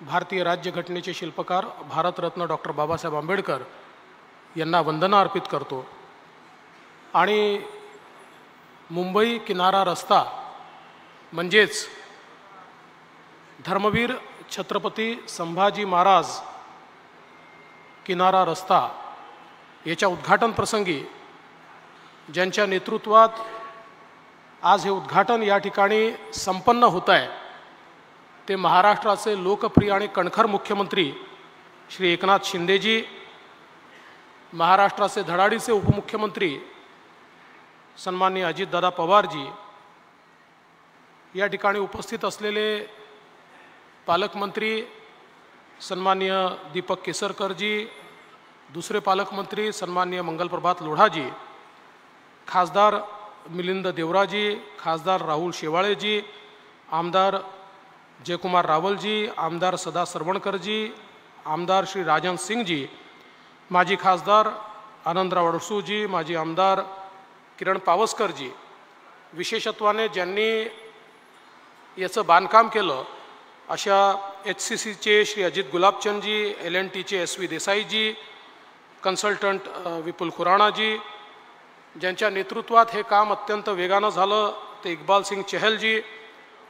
भारतीय राज्यघटनेचे शिल्पकार भारतरत्न डॉक्टर बाबासाहेब आंबेडकर यांना वंदना अर्पित करतो. आणि मुंबई किनारा रस्ता म्हणजेच धर्मवीर छत्रपती संभाजी महाराज किनारा रस्ता याच्या उद्घाटन प्रसंगी ज्यांच्या नेतृत्वात आज हे उद्घाटन या ठिकाणी संपन्न होत आहे ते महाराष्ट्राचे लोकप्रिय आणि कणखर मुख्यमंत्री श्री एकनाथ शिंदेजी, महाराष्ट्राचे धडाडीचे उपमुख्यमंत्री सन्माननीय अजितदादा पवारजी, या ठिकाणी उपस्थित असलेले पालकमंत्री सन्माननीय दीपक केसरकरजी, दुसरे पालकमंत्री सन्माननीय मंगलप्रभात लोढाजी, खासदार मिलिंद देवराजी, खासदार राहुल शेवाळेजी, आमदार जयकुमार रावलजी, आमदार सदा सरवणकरजी, आमदार श्री राजन सिंगजी, माजी खासदार आनंदराव अडसूजी, माजी आमदार किरण पावसकरजी, विशेषत्वाने ज्यांनी याचं बांधकाम केलं अशा HCCचे श्री अजित गुलाबचंदजी, LNTचे SV देसाईजी, कन्सल्टंट विपुल खुराणाजी, ज्यांच्या नेतृत्वात हे काम अत्यंत वेगानं झालं ते इक्बाल सिंग चहलजी,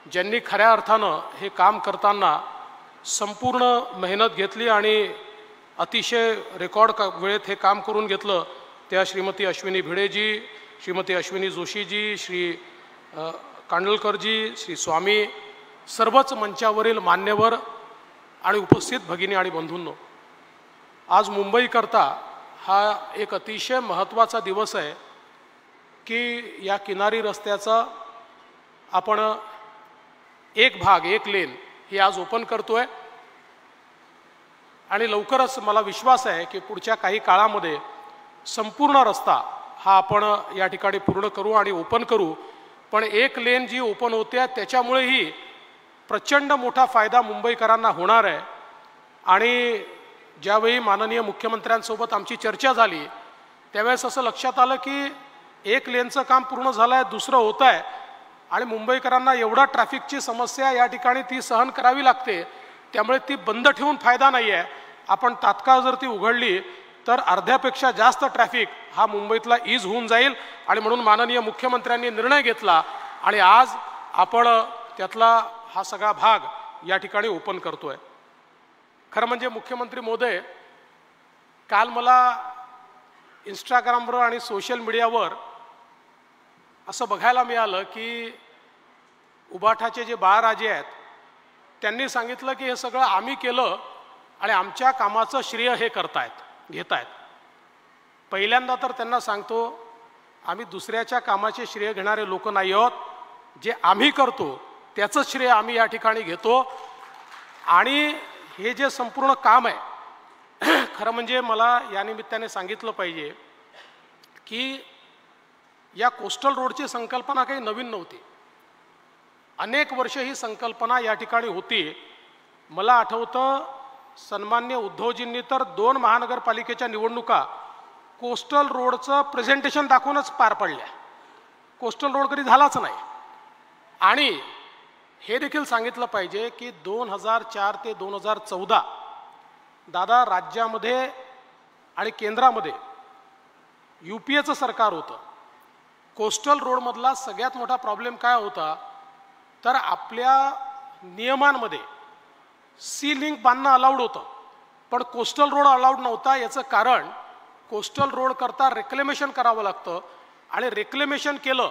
ज्यांनी खऱ्या अर्थानं हे काम करताना संपूर्ण मेहनत घेतली आणि अतिशय रेकॉर्ड वेळेत हे काम करून घेतलं त्या श्रीमती अश्विनी भिडेजी, श्रीमती अश्विनी जोशीजी, श्री कांडलकरजी, श्री स्वामी, सर्वच मंचावरील मान्यवर आणि उपस्थित भगिनी आणि बंधूंनो, आज मुंबईकरता हा एक अतिशय महत्त्वाचा दिवस आहे की या किनारी रस्त्याचा आपण एक भाग, एक लेन ही आज ओपन करतोय. आणि लवकरच मला विश्वास आहे की पुढच्या काही काळामध्ये संपूर्ण रस्ता हा आपण या ठिकाणी पूर्ण करू आणि ओपन करू. पण एक लेन जी ओपन होते त्याच्यामुळेही प्रचंड मोठा फायदा मुंबईकरांना होणार आहे. आणि ज्यावेळी माननीय मुख्यमंत्र्यांसोबत आमची चर्चा झाली त्यावेळेस असं लक्षात आलं की एक लेनचं काम पूर्ण झालं आहे, दुसरं होतं आहे आणि मुंबईकरांना एवढा ट्रॅफिकची समस्या या ठिकाणी ती सहन करावी लागते, त्यामुळे ती बंद ठेवून फायदा नाही आहे. आपण तात्काळ जर ती उघडली तर अर्ध्यापेक्षा जास्त ट्रॅफिक हा मुंबईतला ईज होऊन जाईल. आणि म्हणून माननीय मुख्यमंत्र्यांनी निर्णय घेतला आणि आज आपण त्यातला हा सगळा भाग या ठिकाणी ओपन करतोय. खरं म्हणजे मुख्यमंत्री महोदय, काल मला इंस्टाग्रामवर आणि सोशल मीडियावर असं बघायला मिळालं की उबाठाचे जे बाळराजे आहेत त्यांनी सांगितलं की हे सगळं आम्ही केलं आणि आमच्या कामाचं श्रेय हे घेत आहेत. पहिल्यांदा तर त्यांना सांगतो, आम्ही दुसऱ्याच्या कामाचे श्रेय घेणारे लोक नाही आहोत. जे आम्ही करतो त्याचं श्रेय आम्ही या ठिकाणी घेतो. आणि हे जे संपूर्ण काम आहे, खरं म्हणजे मला या निमित्ताने सांगितलं पाहिजे की या कोस्टल रोडची संकल्पना काही नवीन नव्हती. अनेक वर्ष ही संकल्पना या ठिकाणी होती. मला आठवतं सन्मान्य उद्धवजींनी तर 2 महानगरपालिकेच्या निवडणुका कोस्टल रोडचं प्रेझेंटेशन दाखवूनच पार पडल्या. कोस्टल रोड कधी झालाच नाही. आणि हे देखील सांगितलं पाहिजे की 2004 ते 2014 दादा राज्यामध्ये आणि केंद्रामध्ये UPAचं सरकार होतं. कोस्टल रोडमधला सगळ्यात मोठा प्रॉब्लेम काय होता तर आपल्या नियमांमध्ये सी लिंक बांधणं अलाउड होतं पण कोस्टल रोड अलाउड नव्हता. याचं कारण कोस्टल रोड करता रेक्लेमेशन करावं लागतं आणि रेक्लेमेशन केलं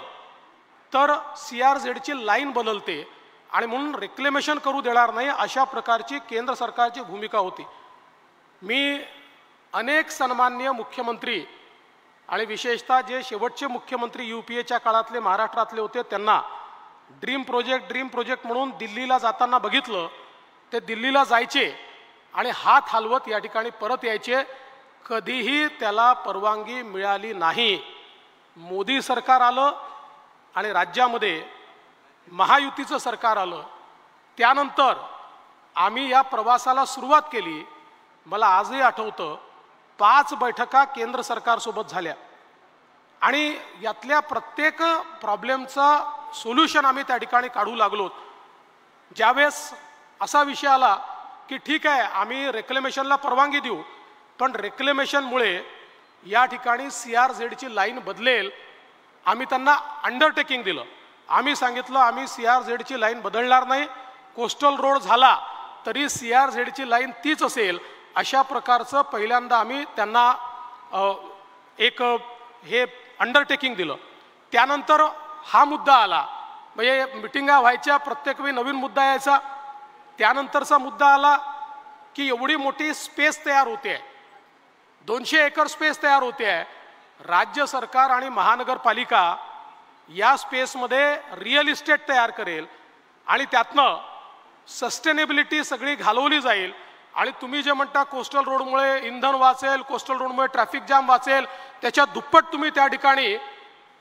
तर CRZची लाईन बदलते आणि म्हणून रेक्लेमेशन करू देणार नाही अशा प्रकारची केंद्र सरकारची भूमिका होती. मी अनेक सन्माननीय मुख्यमंत्री आणि विशेषतः जे शेवटचे मुख्यमंत्री UPAच्या काळातले महाराष्ट्रातले होते त्यांना ड्रीम प्रोजेक्ट म्हणून दिल्लीला जाताना बघितलं. ते दिल्लीला जायचे आणि हात हलवत या ठिकाणी परत यायचे. कधीही त्याला परवानगी मिळाली नाही. मोदी सरकार आलं आणि राज्यामध्ये महायुतीचं सरकार आलं. त्यानंतर आम्ही या प्रवासाला सुरुवात केली. मला आजही आठवतं 5 बैठका केंद्र सरकारसोबत झाल्या आणि यातल्या प्रत्येक प्रॉब्लेमचा सोल्युशन आम्ही त्या ठिकाणी काढू लागलो. ज्यावेळेस असा विषय आला की ठीक आहे आम्ही रेक्लेमेशनला परवानगी देऊ पण रेक्लेमेशनमुळे या ठिकाणी CRZची लाईन बदलेल. आम्ही त्यांना अंडरटेकिंग दिलं. आम्ही सांगितलं आम्ही CRZची लाईन बदलणार नाही. कोस्टल रोड झाला तरी CRZची लाईन तीच असेल अशा प्रकारचं पहिल्यांदा आम्ही त्यांना एक हे अंडरटेकिंग दिलं. त्यानंतर हा मुद्दा आला म्हणजे मिटिंगा व्हायच्या प्रत्येक वेळी नवीन मुद्दा यायचा. त्यानंतरचा मुद्दा आला की एवढी मोठी स्पेस तयार होते 200 एकर स्पेस तयार होते. राज्य सरकार आणि महानगरपालिका या स्पेसमध्ये रिअल इस्टेट तयार करेल आणि त्यातनं सस्टेनेबिलिटी सगळी घालवली जाईल. आणि तुम्ही जे म्हणता कोस्टल रोडमुळे इंधन वाचेल, कोस्टल रोडमुळे ट्रॅफिक जाम वाचेल, त्याच्या दुप्पट तुम्ही त्या ठिकाणी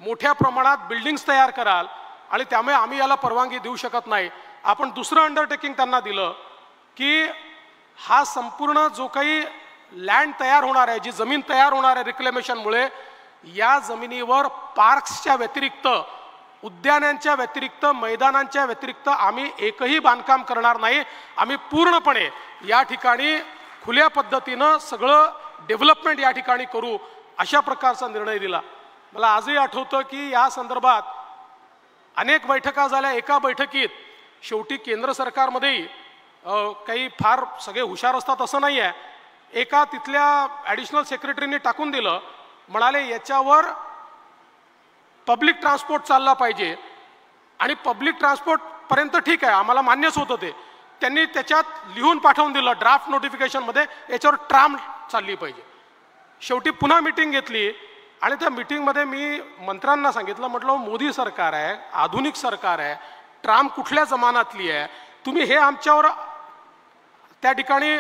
मोठ्या प्रमाणात बिल्डिंग्स तयार कराल आणि त्यामुळे आम्ही याला परवानगी देऊ शकत नाही. आपण दुसरं अंडरटेकिंग त्यांना दिलं की हा संपूर्ण जो काही लँड तयार होणार आहे, जी जमीन तयार होणार आहे रिक्लेमेशनमुळे, या जमिनीवर पार्क्सच्या व्यतिरिक्त, उद्यानांच्या व्यतिरिक्त, मैदानांच्या व्यतिरिक्त आम्ही एकही बांधकाम करणार नाही. आम्ही पूर्णपणे या ठिकाणी खुल्या पद्धतीनं सगळं डेव्हलपमेंट या ठिकाणी करू अशा प्रकारचा निर्णय दिला. मला आजही आठवतं की या संदर्भात अनेक बैठका झाल्या. एका बैठकीत शेवटी केंद्र सरकारमध्येही काही फार सगळे हुशार असतात असं नाही आहे. एका तिथल्या ॲडिशनल सेक्रेटरीने टाकून दिलं, म्हणाले याच्यावर पब्लिक ट्रान्सपोर्ट चालला पाहिजे आणि पब्लिक ट्रान्सपोर्टपर्यंत ठीक आहे आम्हाला मान्यच होतं ते. त्यांनी त्याच्यात लिहून पाठवून दिलं ड्राफ्ट नोटिफिकेशनमध्ये याच्यावर ट्राम चालली पाहिजे. शेवटी पुन्हा मीटिंग घेतली आणि त्या मीटिंगमध्ये मी मंत्र्यांना सांगितलं, म्हटलं मोदी सरकार आहे, आधुनिक सरकार आहे, ट्राम कुठल्या जमान्यातली आहे, तुम्ही हे आमच्यावर त्या ठिकाणी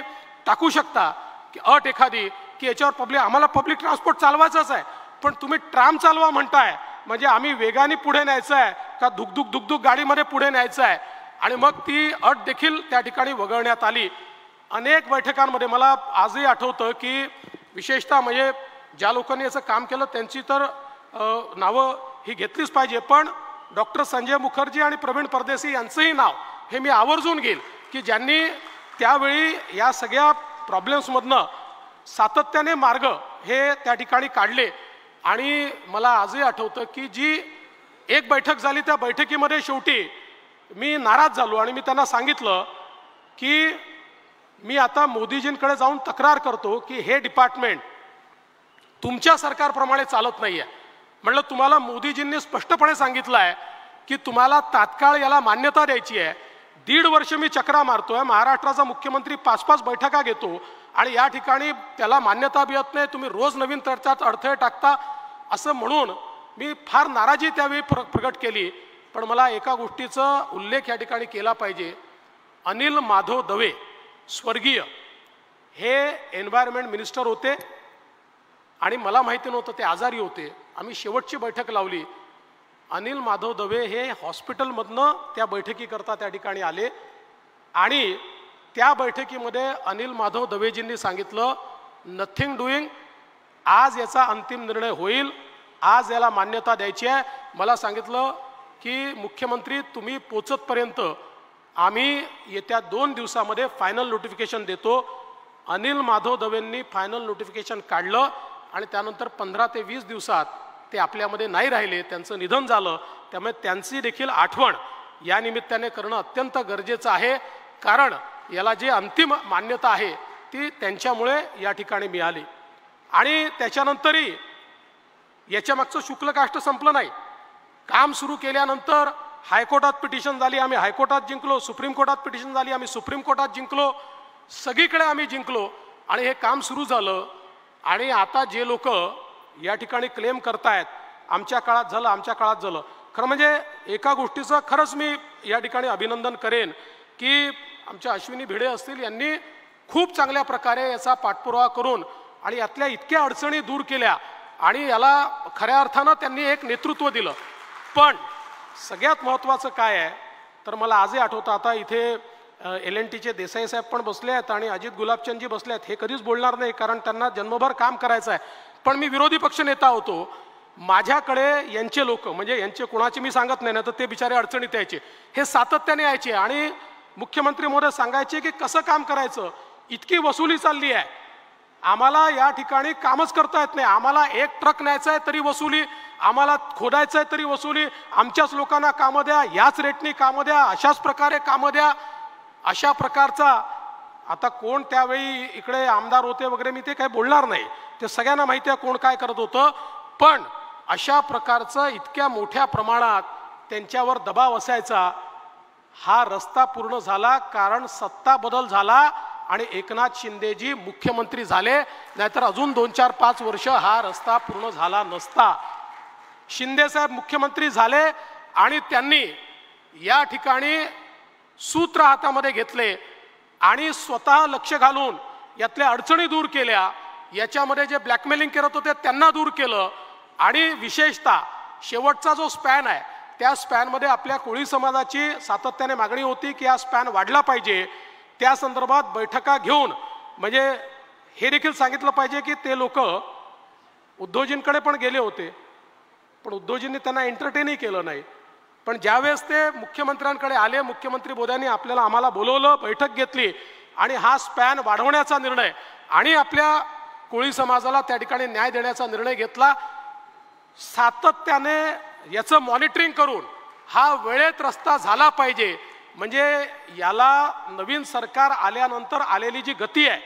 टाकू शकता की अट एखादी की याच्यावर आम्हाला पब्लिक ट्रान्सपोर्ट चालवायचंच आहे पण तुम्ही ट्राम चालवा म्हणताय म्हणजे आम्ही वेगाने पुढे न्यायचं आहे का दुगदुग गाडीमध्ये पुढे न्यायचं आहे. आणि मग ती अट देखील त्या ठिकाणी वगळण्यात आली. अनेक बैठकांमध्ये मला आजही आठवतं की विशेषतः म्हणजे ज्या लोकांनी याचं काम केलं त्यांची तर नावं ही घेतलीच पाहिजे, पण डॉक्टर संजय मुखर्जी आणि प्रवीण परदेशी यांचंही नाव हे मी आवर्जून घेईल की ज्यांनी त्यावेळी या सगळ्या प्रॉब्लेम्समधनं सातत्याने मार्ग हे त्या ठिकाणी काढले. आणि मला आजही आठवतं की जी एक बैठक झाली त्या बैठकीमध्ये शेवटी मी नाराज झालो आणि मी त्यांना सांगितलं की मी आता मोदीजींकडे जाऊन तक्रार करतो की हे डिपार्टमेंट तुमच्या सरकारप्रमाणे चालत नाही आहे. म्हटलं तुम्हाला मोदीजींनी स्पष्टपणे सांगितलं आहे की तुम्हाला तात्काळ याला मान्यता द्यायची आहे. 1.5 वर्ष मी चक्रा मारतोय, महाराष्ट्राचा मुख्यमंत्री 5-5 बैठका घेतो आणि या ठिकाणी त्याला मान्यता मिळत नाही, तुम्ही रोज नवीन त्याच्यात अडथळे टाकता असं म्हणून मी फार नाराजी त्यावेळी प्रगट केली. पण मला एका गोष्टीचा उल्लेख या ठिकाणी केला पाहिजे. अनिल माधव दवे स्वर्गीय हे एन्व्हायरमेंट मिनिस्टर होते आणि मला माहिती नव्हतं ते आजारी होते. आम्ही शेवटची बैठक लावली. अनिल माधव दवे हे हॉस्पिटलमधनं त्या बैठकीकरता त्या ठिकाणी आले आणि त्या बैठकीमध्ये अनिल माधव दवेजींनी सांगितलं नथिंग डुईंग, आज याचा अंतिम निर्णय होईल, आज याला मान्यता द्यायची आहे. मला सांगितलं की मुख्यमंत्री तुम्ही पोचतपर्यंत आम्ही येत्या 2 दिवसामध्ये फायनल नोटिफिकेशन देतो. अनिल माधव दवेंनी फायनल नोटिफिकेशन काढलं आणि त्यानंतर 15 ते 20 दिवसात ते आपल्यामध्ये नाही राहिले, त्यांचं निधन झालं. त्यामुळे त्यांची देखील आठवण या निमित्ताने करणं अत्यंत गरजेचं आहे, कारण याला जे अंतिम मान्यता आहे ती त्यांच्यामुळे या ठिकाणी मिळाली. आणि त्याच्यानंतरही याच्या मागचं शुक्ल काष्ट संपलं नाही. काम सुरू केल्यानंतर हायकोर्टात पिटिशन झाली, आम्ही हायकोर्टात जिंकलो. सुप्रीम कोर्टात पिटिशन झाली, आम्ही सुप्रीम कोर्टात जिंकलो. सगळीकडे आम्ही जिंकलो आणि हे काम सुरू झालं. आणि आता जे लोक या ठिकाणी क्लेम करतायत आमच्या काळात झालं, आमच्या काळात झालं, खरं म्हणजे एका गोष्टीचं खरंच मी या ठिकाणी अभिनंदन करेन की आमच्या अश्विनी भिडे असतील, यांनी खूप चांगल्या प्रकारे याचा पाठपुरावा करून आणि यातल्या इतक्या अडचणी दूर केल्या आणि याला खऱ्या अर्थानं त्यांनी एक नेतृत्व दिलं. पण सगळ्यात महत्त्वाचं काय आहे तर मला आजही आठवतं, आता इथे LNTचे देसाई साहेब पण बसले आहेत आणि अजित गुलाबचंदजी बसले आहेत. हे कधीच बोलणार नाही कारण त्यांना जन्मभर काम करायचं आहे. पण मी विरोधी पक्ष नेता होतो, माझ्याकडे यांचे लोक म्हणजे यांचे कोणाचे मी सांगत नाही ना, तर ते बिचारे अडचणीत यायचे, हे सातत्याने यायचे आणि मुख्यमंत्री महोदय सांगायचे की कसं काम करायचं, इतकी वसुली चालली आहे, आम्हाला या ठिकाणी कामच करता येत नाही, आम्हाला एक ट्रक न्यायचा आहे तरी वसुली, आम्हाला खोदायचं आहे तरी वसुली, आमच्याच लोकांना कामं द्या, याच रेटनी कामं द्या, अशाच प्रकारे कामं द्या. अशा प्रकारचा आता कोण त्यावेळी इकडे आमदार होते वगैरे मी ते काही बोलणार नाही, ते सगळ्यांना माहिती आहे कोण काय करत होतं. पण अशा प्रकारचं इतक्या मोठ्या प्रमाणात त्यांच्यावर दबाव असायचा. हा रस्ता पूर्ण झाला कारण सत्ता बदल झाला आणि एकनाथ शिंदेजी मुख्यमंत्री झाले, नाहीतर अजून 2, 4, 5 वर्ष हा रस्ता पूर्ण झाला नसता. शिंदे साहेब मुख्यमंत्री झाले आणि त्यांनी या ठिकाणी सूत्र हातामध्ये घेतले आणि स्वतः लक्ष घालून यातल्या अडचणी दूर केल्या, याच्यामध्ये जे ब्लॅकमेलिंग करत होते त्यांना दूर केलं आणि विशेषतः शेवटचा जो स्पॅन आहे त्या स्पॅनमध्ये आपल्या कोळी समाजाची सातत्याने मागणी होती की हा स्पॅन वाढला पाहिजे. त्या संदर्भात बैठका घेऊन म्हणजे हे देखील सांगितलं पाहिजे की ते लोक उद्धवजींकडे पण गेले होते, पण उद्धवजींनी त्यांना एंटरटेनही केलं नाही. पण ज्यावेळेस ते मुख्यमंत्र्यांकडे आले, मुख्यमंत्री मोदयांनी आम्हाला बोलवलं, बैठक घेतली आणि हा स्पॅन वाढवण्याचा निर्णय आणि आपल्या कोळी समाजाला त्या ठिकाणी न्याय देण्याचा निर्णय घेतला. सातत्याने याचं मॉनिटरिंग करून हा वेळेत रस्ता झाला पाहिजे. म्हणजे याला नवीन सरकार आल्यानंतर आलेली जी गती आहे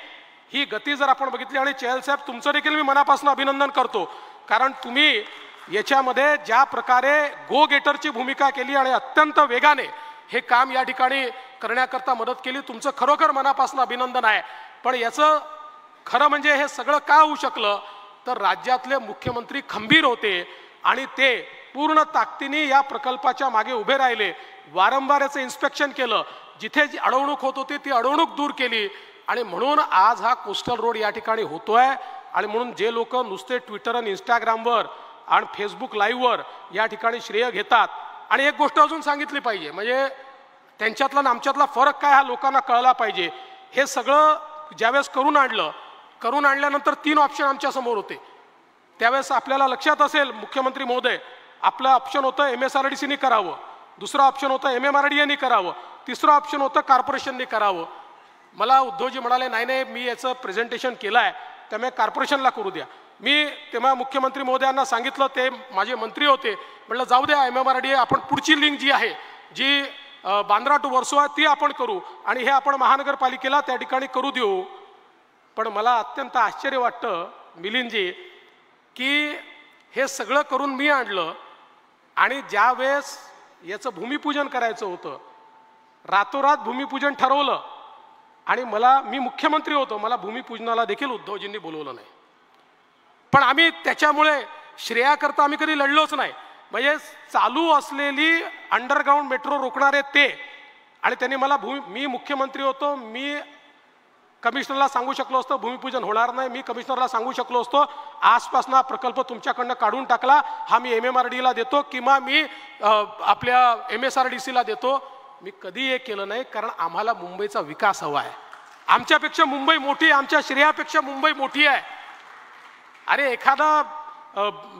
ही गती जर आपण बघितली, आणि चहल साहेब तुमचं देखील मी मनापासून अभिनंदन करतो, कारण तुम्ही याच्यामध्ये ज्या प्रकारे गो गेटरची भूमिका केली आणि अत्यंत वेगाने हे काम या ठिकाणी करण्याकरता मदत केली, तुमचं खरोखर मनापासून अभिनंदन आहे. पण याचं खरं म्हणजे हे सगळं का होऊ शकलं तर राज्यातले मुख्यमंत्री खंबीर होते आणि ते पूर्ण ताकदीने या प्रकल्पाच्या मागे उभे राहिले, वारंवार याचं इन्स्पेक्शन केलं, जिथे जी अडवणूक होत होती ती अडवणूक दूर केली आणि म्हणून आज हा कोस्टल रोड या ठिकाणी होतोय. आणि म्हणून जे लोक नुसते ट्विटर आणि इंस्टाग्रामवर आणि फेसबुक लाईव्हवर या ठिकाणी श्रेय घेतात, आणि एक गोष्ट अजून सांगितली पाहिजे म्हणजे त्यांच्यातला आणि आमच्यातला फरक काय हा लोकांना कळला पाहिजे. हे सगळं ज्यावेळेस करून आणल्यानंतर 3 ऑप्शन आमच्या समोर होते. त्यावेळेस आपल्याला लक्षात असेल मुख्यमंत्री महोदय, आपलं ऑप्शन होतं MSRDCनी करावं, दुसरं ऑप्शन होतं MMRDAनी करावं, तिसरं ऑप्शन होतं कॉर्पोरेशननी करावं. मला उद्धवजी म्हणाले नाही मी याचं प्रेझेंटेशन केलं आहे त्यामुळे कॉर्पोरेशनला करू द्या. मी तेव्हा मुख्यमंत्री महोदयांना सांगितलं, ते माझे मंत्री होते, म्हटलं जाऊ द्या MMRDA, आपण पुढची लिंक जी आहे जी बांद्रा टू वर्सोवा ती आपण करू आणि हे आपण महानगरपालिकेला त्या ठिकाणी करू देऊ. पण मला अत्यंत आश्चर्य वाटतं मिलिंदजी की हे सगळं करून मी आणलं आणि ज्यावेळेस याचं भूमिपूजन करायचं होतं रातोरात भूमिपूजन ठरवलं आणि मी मुख्यमंत्री होतो, मला भूमिपूजनाला देखील उद्धवजींनी बोलवलं नाही. पण आम्ही त्याच्यामुळे श्रेयाकरता आम्ही कधी लढलोच नाही. म्हणजे चालू असलेली अंडरग्राऊंड मेट्रो रोखणारे ते, आणि त्यांनी मला मी मुख्यमंत्री होतो, मी कमिशनरला सांगू शकलो असतो भूमिपूजन होणार नाही, मी कमिशनरला सांगू शकलो असतो आसपासनं हा प्रकल्प तुमच्याकडनं काढून टाकला, हा मी MMRDला देतो किंवा मी आपल्या MSRDCला देतो. मी कधी हे केलं नाही, कारण आम्हाला मुंबईचा विकास हवा आहे. आमच्यापेक्षा मुंबई मोठी आहे, आमच्या श्रेयापेक्षा मुंबई मोठी आहे. अरे एखादा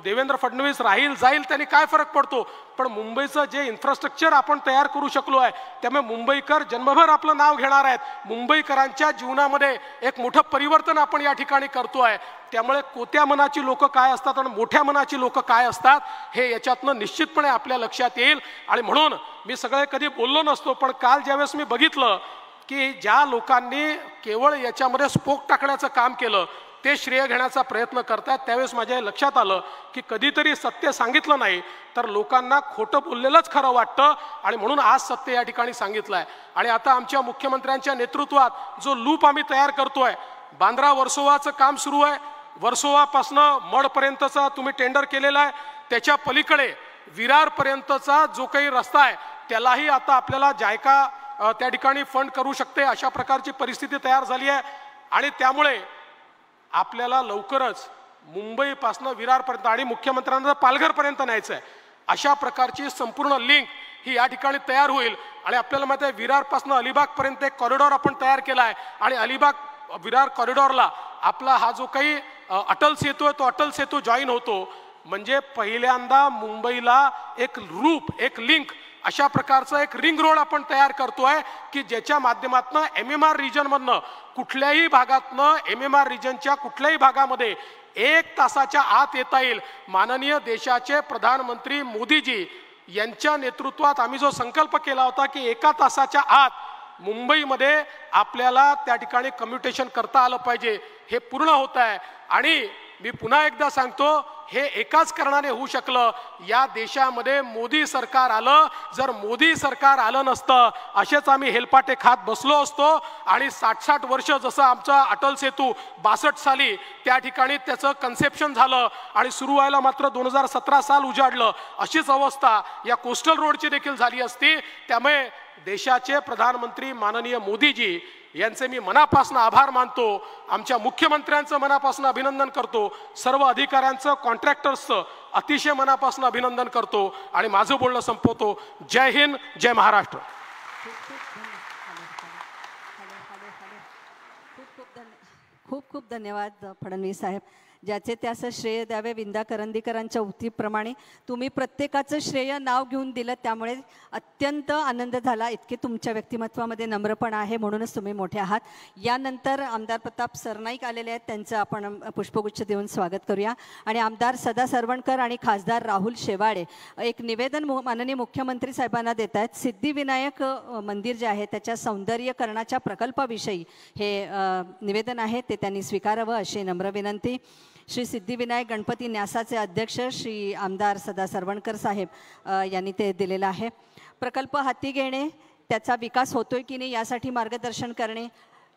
देवेंद्र फडणवीस राहील जाईल त्यांनी काय फरक पडतो, पण मुंबईचं जे इन्फ्रास्ट्रक्चर आपण तयार करू शकलो आहे त्यामुळे मुंबईकर जन्मभर आपलं नाव घेणार आहेत. मुंबईकरांच्या जीवनामध्ये एक मोठं परिवर्तन आपण या ठिकाणी करतो आहे. त्यामुळे कोत्या मनाची लोक काय असतात आणि मोठ्या मनाची लोक काय असतात हे याच्यातनं निश्चितपणे आपल्या लक्षात येईल. आणि म्हणून मी सगळे कधी बोललो नसतो, पण काल ज्यावेळेस मी बघितलं की ज्या लोकांनी केवळ याच्यामध्ये स्पोक टाकण्याचं काम केलं ते श्रेय घेण्याचा प्रयत्न करतात, त्यावेळेस माझ्या लक्षात आलं की कधीतरी सत्य सांगितलं नाही तर लोकांना खोटं बोललेलंच खरं वाटतं. आणि म्हणून आज सत्य या ठिकाणी सांगितलं आहे. आणि आता आमच्या मुख्यमंत्र्यांच्या नेतृत्वात जो लूप आम्ही तयार करतोय, बांद्रा वर्सोवाचं काम सुरू आहे. वर्सोवापासनं मडपर्यंतचा तुम्ही टेंडर केलेला आहे, त्याच्या पलीकडे विरारपर्यंतचा जो काही रस्ता आहे त्यालाही आता आपल्याला जायका त्या ठिकाणी फंड करू शकते, अशा प्रकारची परिस्थिती तयार झाली आहे. आणि त्यामुळे आपल्याला लवकरच मुंबईपासनं विरारपर्यंत आणि मुख्यमंत्र्यांना पालघरपर्यंत न्यायचं आहे, अशा प्रकारची संपूर्ण लिंक ही या ठिकाणी तयार होईल. आणि आपल्याला माहिती आहे विरारपासनं अलिबागपर्यंत एक कॉरिडॉर आपण तयार केला आहे आणि अलिबाग विरार कॉरिडॉरला आपला हा जो काही अटल सेतू आहे तो अटल सेतू जॉईन होतो. म्हणजे पहिल्यांदा मुंबईला एक रूप, एक लिंक, अशा प्रकारचं एक रिंग रोड आपण तयार करतोय की ज्याच्या माध्यमातून MMR रिजनमधनं कुठल्याही भागातनं MMR रिजनच्या कुठल्याही भागामध्ये 1 तासाच्या आत येता येईल. माननीय देशाचे प्रधानमंत्री मोदीजी यांच्या नेतृत्वात आम्ही जो संकल्प केला होता की 1 तासाच्या आत मुंबईमध्ये आपल्याला त्या ठिकाणी कम्युटेशन करता आलं पाहिजे, हे पूर्ण होत आहे. आणि मी पुन्हा एकदा सांगतो, हे एकाच कारणाने होऊ शकलं, या देशामध्ये मोदी सरकार आलं. जर मोदी सरकार आलं नसतं असेच आम्ही हेलपाटे खात बसलो असतो आणि 60-60 वर्ष जसं आमचा अटल सेतू 62 साली त्या ठिकाणी त्याचं कन्सेप्शन झालं आणि सुरू व्हायला मात्र 2017 साल उजाडलं, अशीच अवस्था या कोस्टल रोडची देखील झाली असती. त्यामुळे देशाचे प्रधानमंत्री माननीय मोदीजी यांचे मी मनापासून आभार मानतो, आमच्या मुख्यमंत्र्यांचं मनापासून अभिनंदन करतो, सर्व अधिकाऱ्यांचं, कॉन्ट्रॅक्टर्सचं अतिशय मनापासून अभिनंदन करतो आणि माझं बोलणं संपवतो. जय हिंद, जय महाराष्ट्र. खूप खूप धन्यवाद फडणवीस साहेब. ज्याचे त्याचं श्रेय द्यावे, विंदा करंदीकरांच्या उक्तीप्रमाणे तुम्ही प्रत्येकाचं श्रेय नाव घेऊन दिलं, त्यामुळे अत्यंत आनंद झाला. इतके तुमच्या व्यक्तिमत्वामध्ये नम्रपणा आहे, म्हणूनच तुम्ही मोठे आहात. यानंतर आमदार प्रताप सरनाईक आलेले आहेत, त्यांचं आपण पुष्पगुच्छ देऊन स्वागत करूया. आणि आमदार सदा सरवणकर आणि खासदार राहुल शेवाळे एक निवेदन माननीय मुख्यमंत्री साहेबांना देत आहेत. सिद्धिविनायक मंदिर जे आहे त्याच्या सौंदर्यीकरणाच्या प्रकल्पाविषयी हे निवेदन आहे, ते त्यांनी स्वीकारावं अशी नम्र विनंती. श्री सिद्धिविनायक गणपती न्यासाचे अध्यक्ष श्री आमदार सदा सरवणकर साहेब यांनी ते दिलेलं आहे. प्रकल्प हाती घेणे, त्याचा विकास होतोय की नाही यासाठी मार्गदर्शन करणे,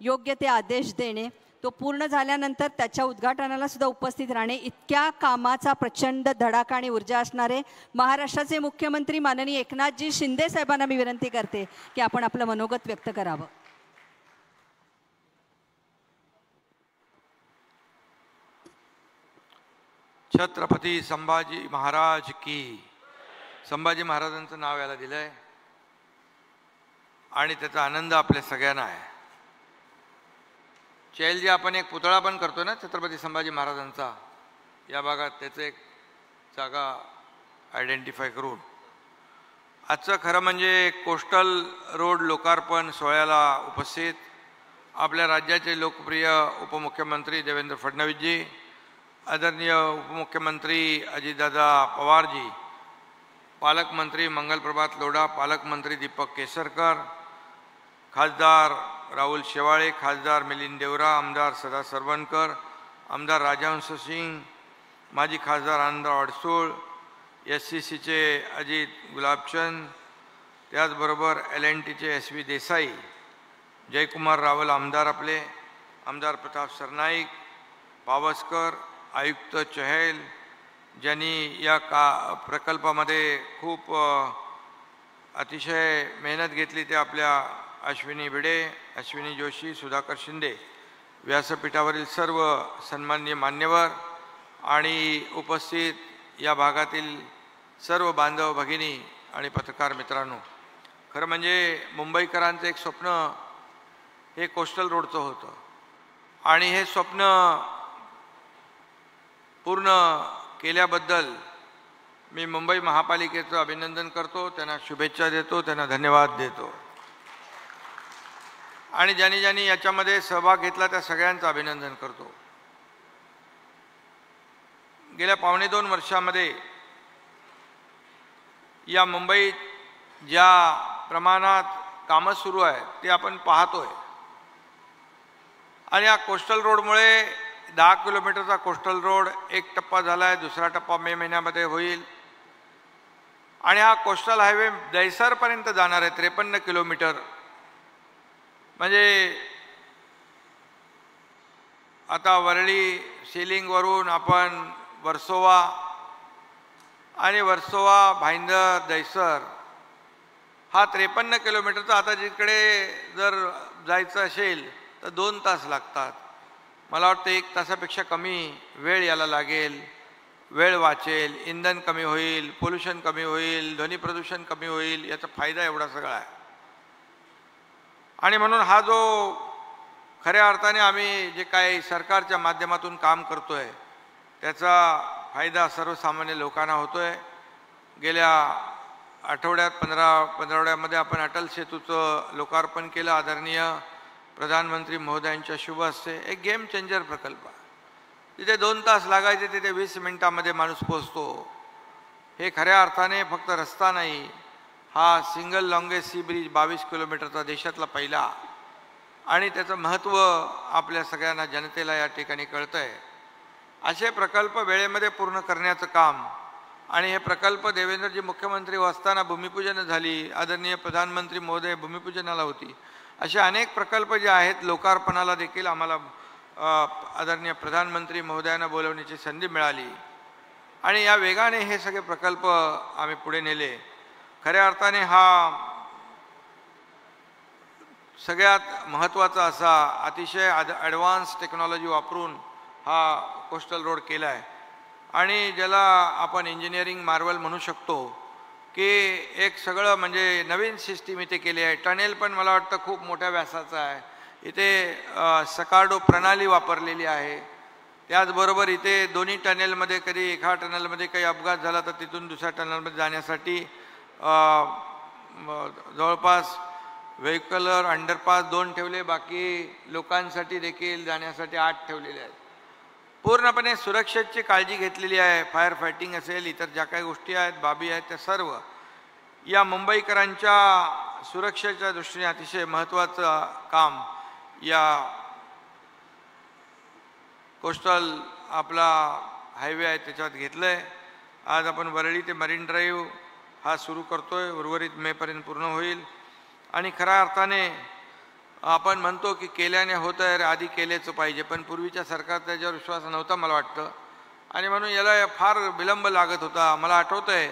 योग्य ते आदेश देणे, तो पूर्ण झाल्यानंतर त्याच्या उद्घाटनाला सुद्धा उपस्थित राहणे, इतक्या कामाचा प्रचंड धडाका आणि ऊर्जा असणारे महाराष्ट्राचे मुख्यमंत्री माननीय एकनाथजी शिंदे साहेबांना मी विनंती करते की आपण आपलं मनोगत व्यक्त करावं. छत्रपती संभाजी महाराज की. संभाजी महाराजांचं नाव याला दिलं आहे आणि त्याचा आनंद आपल्या सगळ्यांना आहे. चैलजी, आपण एक पुतळा पण करतो ना छत्रपती संभाजी महाराजांचा या भागात, त्याचं एक जागा आयडेंटिफाय करून. आजचं खरं म्हणजे कोस्टल रोड लोकार्पण सोहळ्याला उपस्थित आपल्या राज्याचे लोकप्रिय उपमुख्यमंत्री देवेंद्र फडणवीसजी, आदरणीय उपमुख्यमंत्री अजितदादा पवारजी, पालकमंत्री मंगलप्रभात लोढा, पालकमंत्री दीपक केसरकर, खासदार राहुल शेवाळे, खासदार मिलिंद देवरा, आमदार सदा सरवणकर, आमदार राजहंस सिंग, माजी खासदार आनंद अडसूळ, SCCचे अजित गुलाबचंद, त्याचबरोबर LNTचे SV देसाई, जयकुमार रावल आमदार आपले, आमदार प्रताप सरनाईक, पावसकर, आयुक्त चहल, ज्यांनी या प्रकल्पामध्ये खूप अतिशय मेहनत घेतली, ते आपल्या अश्विनी भिडे, अश्विनी जोशी, सुधाकर शिंदे व्यासपीठावरील सर्व सन्माननीय मान्यवर आणि उपस्थित या भागातील सर्व बांधव भगिनी आणि पत्रकार मित्रांनो, खरं म्हणजे मुंबईकरांचं एक स्वप्न हे कोस्टल रोडचं होतं आणि हे स्वप्न पूर्ण केल्याबद्दल मी मुंबई महापालिकेचं अभिनंदन करतो, त्यांना शुभेच्छा देतो, त्यांना धन्यवाद देतो आणि ज्यांनी ज्यांनी याच्यामध्ये सहभाग घेतला त्या सगळ्यांचं अभिनंदन करतो. गेल्या 1.25 वर्षामध्ये या मुंबईत ज्या प्रमाणात कामं सुरू आहेत ते आपण पाहतोय आणि या कोस्टल रोडमुळे 10 किलोमीटरचा कोस्टल रोड एक टप्पा झाला आहे, दुसरा टप्पा मे महिन्यामध्ये होईल आणि हा कोस्टल हायवे दहिसरपर्यंत जाणार आहे 53 किलोमीटर. म्हणजे आता वरळी सिलिंगवरून आपण वर्सोवा आणि वर्सोवा भाईंदर दहिसर हा 53 किलोमीटरचा, आता जिकडे जर जायचं असेल तर 2 तास लागतात. मला वाटतं 1 तासापेक्षा कमी वेळ याला लागेल, वेळ वाचेल, इंधन कमी होईल, पोल्युशन कमी होईल, ध्वनी प्रदूषण कमी होईल, याचा फायदा एवढा सगळा आहे. आणि म्हणून हा जो खऱ्या अर्थाने आम्ही जे काही सरकारच्या माध्यमातून काम करतोय त्याचा फायदा सर्वसामान्य लोकांना होतोय. गेल्या आठवड्यात 15 पंधरवड्यामध्ये आपण अटल सेतूचं लोकार्पण केलं. आदरणीय प्रधानमंत्री महोदयांच्या शुभ हस्ते एक गेम चेंजर प्रकल्प. तिथे 2 तास लागायचे तिथे 20 मिनिटांमध्ये माणूस पोहोचतो. हे खऱ्या अर्थाने फक्त रस्ता नाही, हा सिंगल लॉंगेस्ट सी ब्रिज 22 किलोमीटरचा देशातला पहिला आणि त्याचं महत्त्व आपल्या सगळ्यांना जनतेला या ठिकाणी कळतं आहे. असे प्रकल्प वेळेमध्ये पूर्ण करण्याचं काम आणि हे प्रकल्प देवेंद्रजी मुख्यमंत्री असताना भूमिपूजन झाली, आदरणीय प्रधानमंत्री महोदय भूमिपूजनाला होती. असे अनेक प्रकल्प जे आहेत लोकार्पणाला देखील आम्हाला आदरणीय प्रधानमंत्री महोदयांना बोलवण्याची संधी मिळाली आणि या वेगाने हे सगळे प्रकल्प आम्ही पुढे नेले. खऱ्या अर्थाने हा सगळ्यात महत्त्वाचा असा अतिशय ॲडव्हान्स टेक्नॉलॉजी वापरून हा कोस्टल रोड केला आहे आणि ज्याला आपण इंजिनिअरिंग मार्वल म्हणू शकतो की एक सगळं म्हणजे नवीन सिस्टीम इथे केली आहे. टनेल पण मला वाटतं खूप मोठ्या व्यासाचा आहे. इथे सकार्डो प्रणाली वापरलेली आहे. त्याचबरोबर इथे दोन्ही टनेलमध्ये कधी एका टनेलमध्ये काही अपघात झाला तर तिथून दुसऱ्या टनेलमध्ये जाण्यासाठी जवळपास व्हेकलर अंडरपास 2 ठेवले, बाकी लोकांसाठी देखील जाण्यासाठी 8 ठेवलेले आहेत. पूर्णपणे सुरक्षेची काळजी घेतलेली आहे. फायर फायटिंग असेल, इतर ज्या काही गोष्टी आहेत, बाबी आहेत, त्या सर्व या मुंबईकरांच्या सुरक्षेच्या दृष्टीने अतिशय महत्त्वाचं काम या कोस्टल आपला हायवे आहे त्याच्यात घेतलं आहे. आज आपण वरळी ते मरीन ड्राईव्ह हा सुरू करतोय, उर्वरित मेपर्यंत पूर्ण होईल आणि खऱ्या अर्थाने आपण म्हणतो की केल्याने होतं आहे, आधी केलेचं पाहिजे, पण पूर्वीच्या सरकारचा त्याच्यावर विश्वास नव्हता मला वाटतं आणि म्हणून याला फार विलंब लागत होता. मला आठवतं आहे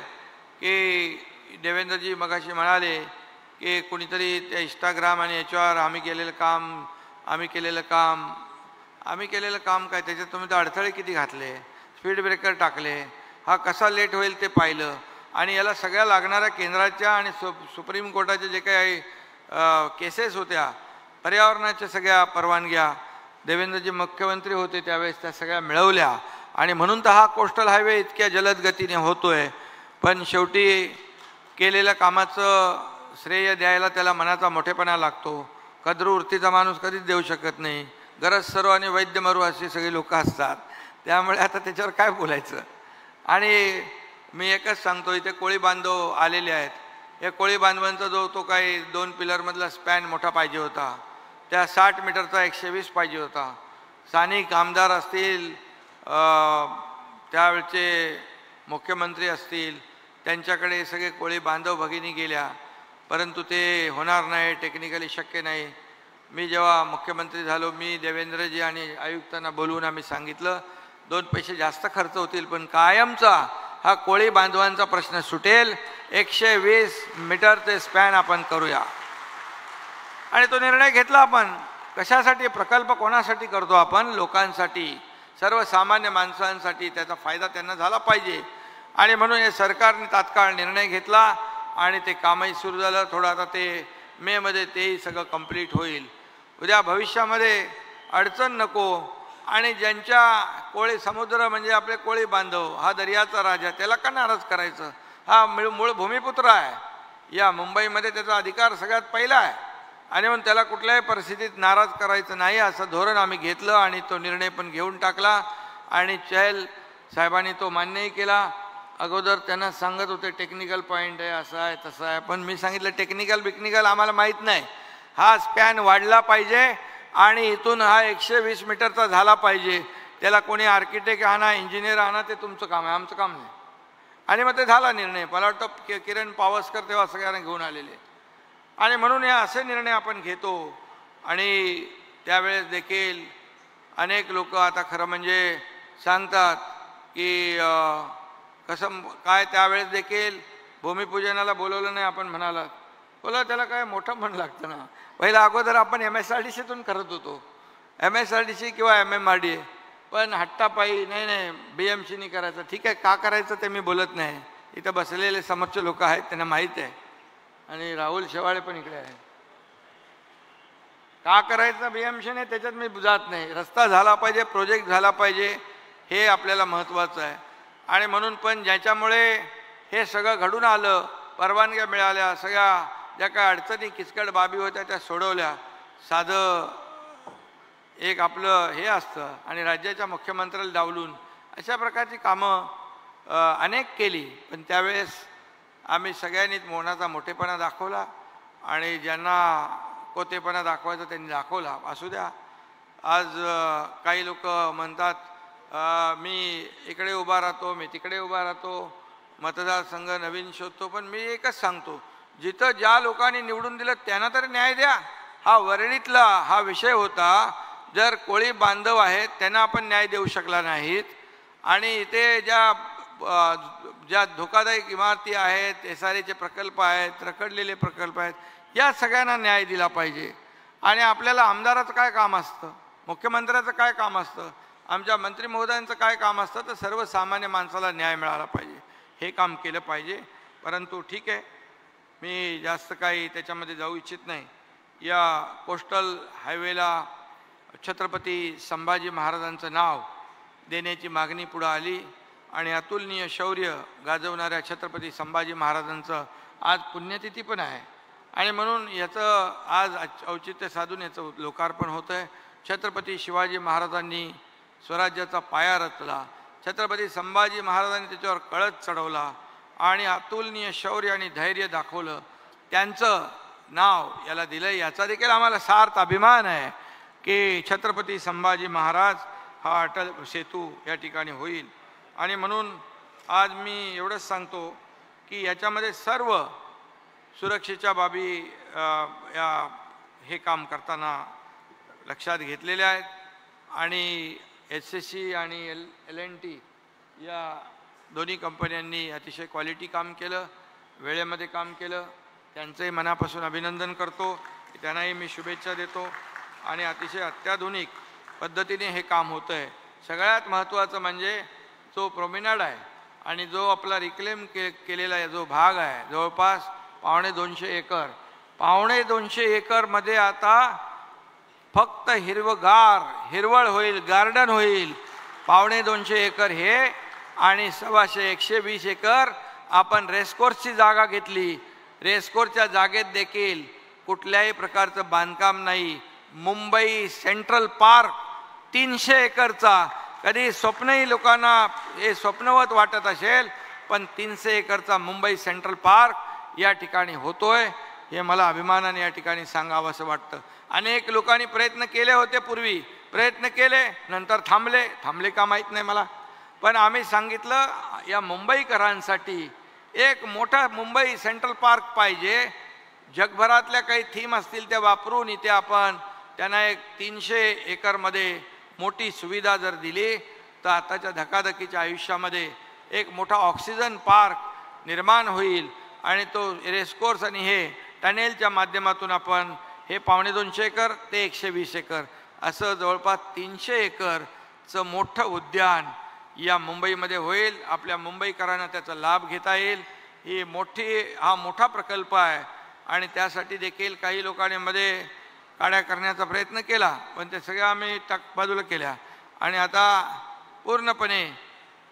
की देवेंद्रजी मगाशी म्हणाले की कुणीतरी त्या इंस्टाग्राम आणि याच्यावर आम्ही केलेलं काम काय, त्याच्यात तुम्ही तर अडथळे किती घातले, स्पीड ब्रेकर टाकले, हा कसा लेट होईल ते पाहिलं आणि याला सगळ्या लागणाऱ्या केंद्राच्या आणि सुप्रीम कोर्टाच्या जे काही केसेस होत्या, पर्यावरणाच्या सगळ्या परवानग्या देवेंद्रजी मुख्यमंत्री होते त्यावेळेस त्या सगळ्या मिळवल्या आणि म्हणून तर हा कोस्टल हायवे इतक्या जलद गतीने होतोय. पण शेवटी केलेल्या कामाचं श्रेय द्यायला त्याला मनाचा मोठेपणा लागतो. कद्रू वृत्तीचा माणूस कधीच देऊ शकत नाही. गरज सर्व आणि वैद्य मरू अशी सगळी लोक असतात, त्यामुळे आता त्याच्यावर काय बोलायचं. आणि मी एकच सांगतो, इथे कोळी बांधव आलेले आहेत. या कोळी बांधवांचा तो काही 2 पिलरमधला स्पॅन मोठा पाहिजे होता, त्या 60 मीटरचा 120 पाहिजे होता. स्थानिक आमदार असतील, त्यावेळचे मुख्यमंत्री असतील, त्यांच्याकडे सगळे कोळी बांधव भगिनी गेल्या, परंतु ते होणार नाही, टेक्निकली शक्य नाही. मी जेव्हा मुख्यमंत्री झालो, मी देवेंद्रजी आणि आयुक्तांना बोलवून आम्ही सांगितलं 2 पैसे जास्त खर्च होतील पण कायमचा हा कोळी बांधवांचा प्रश्न सुटेल. 120 मीटरचे स्पॅन आपण करूया आणि तो निर्णय घेतला आपण कशासाठी प्रकल्प कोणासाठी करतो आपण? लोकांसाठी, सर्वसामान्य माणसांसाठी त्याचा फायदा त्यांना झाला पाहिजे. आणि म्हणून हे सरकारने तात्काळ निर्णय घेतला आणि ते कामही सुरू झालं. थोडं आता ते मेमध्ये तेही सगळं कंप्लीट होईल. उद्या भविष्यामध्ये अडचण नको. आणि ज्यांच्या कोळी समुद्र म्हणजे आपले कोळी बांधव, हा दर्याचा राजा, त्याला का नाराज करायचं? हा मूळ भूमिपुत्र आहे. या मुंबईमध्ये त्याचा अधिकार सगळ्यात पहिला आहे आणि म्हणून त्याला कुठल्याही परिस्थितीत नाराज करायचं नाही असं धोरण आम्ही घेतलं आणि तो निर्णय पण घेऊन टाकला. आणि चहल साहेबांनी तो मान्यही केला. अगोदर त्यांना सांगत होते टेक्निकल पॉईंट आहे, असं आहे तसं आहे, पण मी सांगितलं टेक्निकल आम्हाला माहीत नाही. हा स्पॅन वाढला पाहिजे आणि इथून हा 120 मीटरचा झाला पाहिजे. त्याला कोणी आर्किटेक्ट आणा, इंजिनियर आणा, ते तुमचं काम आहे, आमचं काम नाही. आणि मग ते झाला निर्णय. मला वाटतं किरण पावसकर तेव्हा सगळ्यांना घेऊन आलेले. आणि म्हणून हे असे निर्णय आपण घेतो. आणि त्यावेळेस देखील अनेक लोक आता खरं म्हणजे सांगतात की कसं काय, त्यावेळेस देखील भूमिपूजनाला बोलवलं नाही आपण म्हणालात. बोला त्याला काय मोठं म्हण लागतं ना. पहिला अगोदर आपण MSRDCतून करत होतो, MSRDC किंवा MMRDA, पण हट्टापायी नाही BMCनी करायचं. ठीक आहे, का करायचं ते मी बोलत नाही. इथं बसलेले समोरचे लोक आहेत त्यांना माहीत आहे. आणि राहुल शेवाळे पण इकडे आहे. का करायचं BMCने त्याच्यात मी जात नाही. रस्ता झाला पाहिजे, प्रोजेक्ट झाला पाहिजे, हे आपल्याला महत्त्वाचं आहे. आणि म्हणून पण ज्याच्यामुळे हे सगळं घडून आलं, परवानग्या मिळाल्या, सगळ्या ज्या काय अडचणी किचकट बाबी होत्या त्या सोडवल्या. साधं एक आपलं हे असतं आणि राज्याच्या मुख्यमंत्र्याला डावलून अशा प्रकारची कामं अनेक केली. पण त्यावेळेस आम्ही सगळ्यांनीच मौनाचा मोठेपणा दाखवला आणि ज्यांना कोतेपणा दाखवायचा त्यांनी दाखवला. असू द्या. आज काही लोक म्हणतात मी इकडे उभा राहतो, मी तिकडे उभा राहतो, मतदारसंघ नवीन शोधतो. पण मी एकच सांगतो, जिथं ज्या लोकांनी निवडून दिलं त्यांना तर न्याय द्या. हा वरळीतला हा विषय होता. जर कोळी बांधव आहेत त्यांना आपण न्याय देऊ शकला नाहीत आणि इथे ज्या धोकादायक इमारती आहेत, SRAचे प्रकल्प आहेत, रखडलेले प्रकल्प आहेत, या सगळ्यांना न्याय दिला पाहिजे. आणि आपल्याला आमदाराचं काय काम असतं, मुख्यमंत्र्याचं काय काम असतं, आमच्या मंत्री महोदयांचं काय काम असतं, तर सर्वसामान्य माणसाला न्याय मिळाला पाहिजे. हे काम केलं पाहिजे. परंतु ठीक आहे, मी जास्त काही त्याच्यामध्ये जाऊ इच्छित नाही. या कोस्टल हायवेला छत्रपती संभाजी महाराजांचं नाव देण्याची मागणी पुढं आली आणि अतुलनीय शौर्य गाजवणाऱ्या छत्रपती संभाजी महाराजांचं आज पुण्यतिथी पण आहे. आणि म्हणून याचं आज औचित्य साधून याचं लोकार्पण होतं आहे. छत्रपती शिवाजी महाराजांनी स्वराज्याचा पाया रचला, छत्रपती संभाजी महाराजांनी त्याच्यावर कळस चढवला आणि अतुलनीय शौर्य आणि धैर्य दाखवलं. त्यांचं नाव याला दिलं. याचा देखील आम्हाला सार्थ अभिमान आहे की छत्रपती संभाजी महाराज हा अटल सेतू या ठिकाणी होईल. आणि म्हणून आज मी एवढंच सांगतो की याच्यामध्ये सर्व सुरक्षेच्या बाबी हे काम करताना लक्षात घेतलेले आहेत. आणि SSC आणि L&T या दोन्ही कंपन्यांनी अतिशय क्वालिटी काम केलं, वेळेमध्ये काम केलं. त्यांचंही मनापासून अभिनंदन करतो. त्यांनाही मी शुभेच्छा देतो. आणि अतिशय अत्याधुनिक पद्धतीने हे काम होतं आहे. सगळ्यात महत्त्वाचं म्हणजे जो प्रोमेनाड आहे आणि जो आपला रिक्लेम केलेला आहे जो भाग आहे, जवळपास 250 एकर, 250 एकरमध्ये आता फक्त हिरवळ होईल, गार्डन होईल. 250 एकर हे आणि 120 एकर आपण रेसकोर्सची जागा घेतली. रेसकोर्सच्या जागेत देखील कुठल्याही प्रकारचं बांधकाम नाही. मुंबई सेंट्रल पार्क 300 एकरचा, कधी स्वप्नही लोकांना हे स्वप्नवत वाटत असेल, पण 300 एकरचा मुंबई सेंट्रल पार्क या ठिकाणी होतोय. हे मला अभिमानाने या ठिकाणी सांगावं असं वाटतं. अनेक लोकांनी प्रयत्न केले होते, पूर्वी प्रयत्न केले, नंतर थांबले का माहीत नाही मला. पण आम्ही सांगितलं या मुंबईकरांसाठी एक मोठा मुंबई सेंट्रल पार्क पाहिजे. जगभरातल्या काही थीम असतील त्या वापरून इथे आपण त्यांना एक 300 एकरमध्ये मोठी सुविधा जर दिली तर आताच्या धकाधकीच्या आयुष्यामध्ये एक मोठा ऑक्सिजन पार्क निर्माण होईल. आणि तो रेसकोर्स आणि हे टनेलच्या माध्यमातून आपण हे 250 एकर ते 120 एकर असं जवळपास 300 एकरचं मोठं उद्यान या मुंबईमध्ये होईल. आपल्या मुंबईकरांना त्याचा लाभ घेता येईल. हा मोठा प्रकल्प आहे आणि त्यासाठी देखील काही लोकांनी मध्ये काड्या करण्याचा प्रयत्न केला, पण ते सगळ्या आम्ही बाजूला केल्या आणि आता पूर्णपणे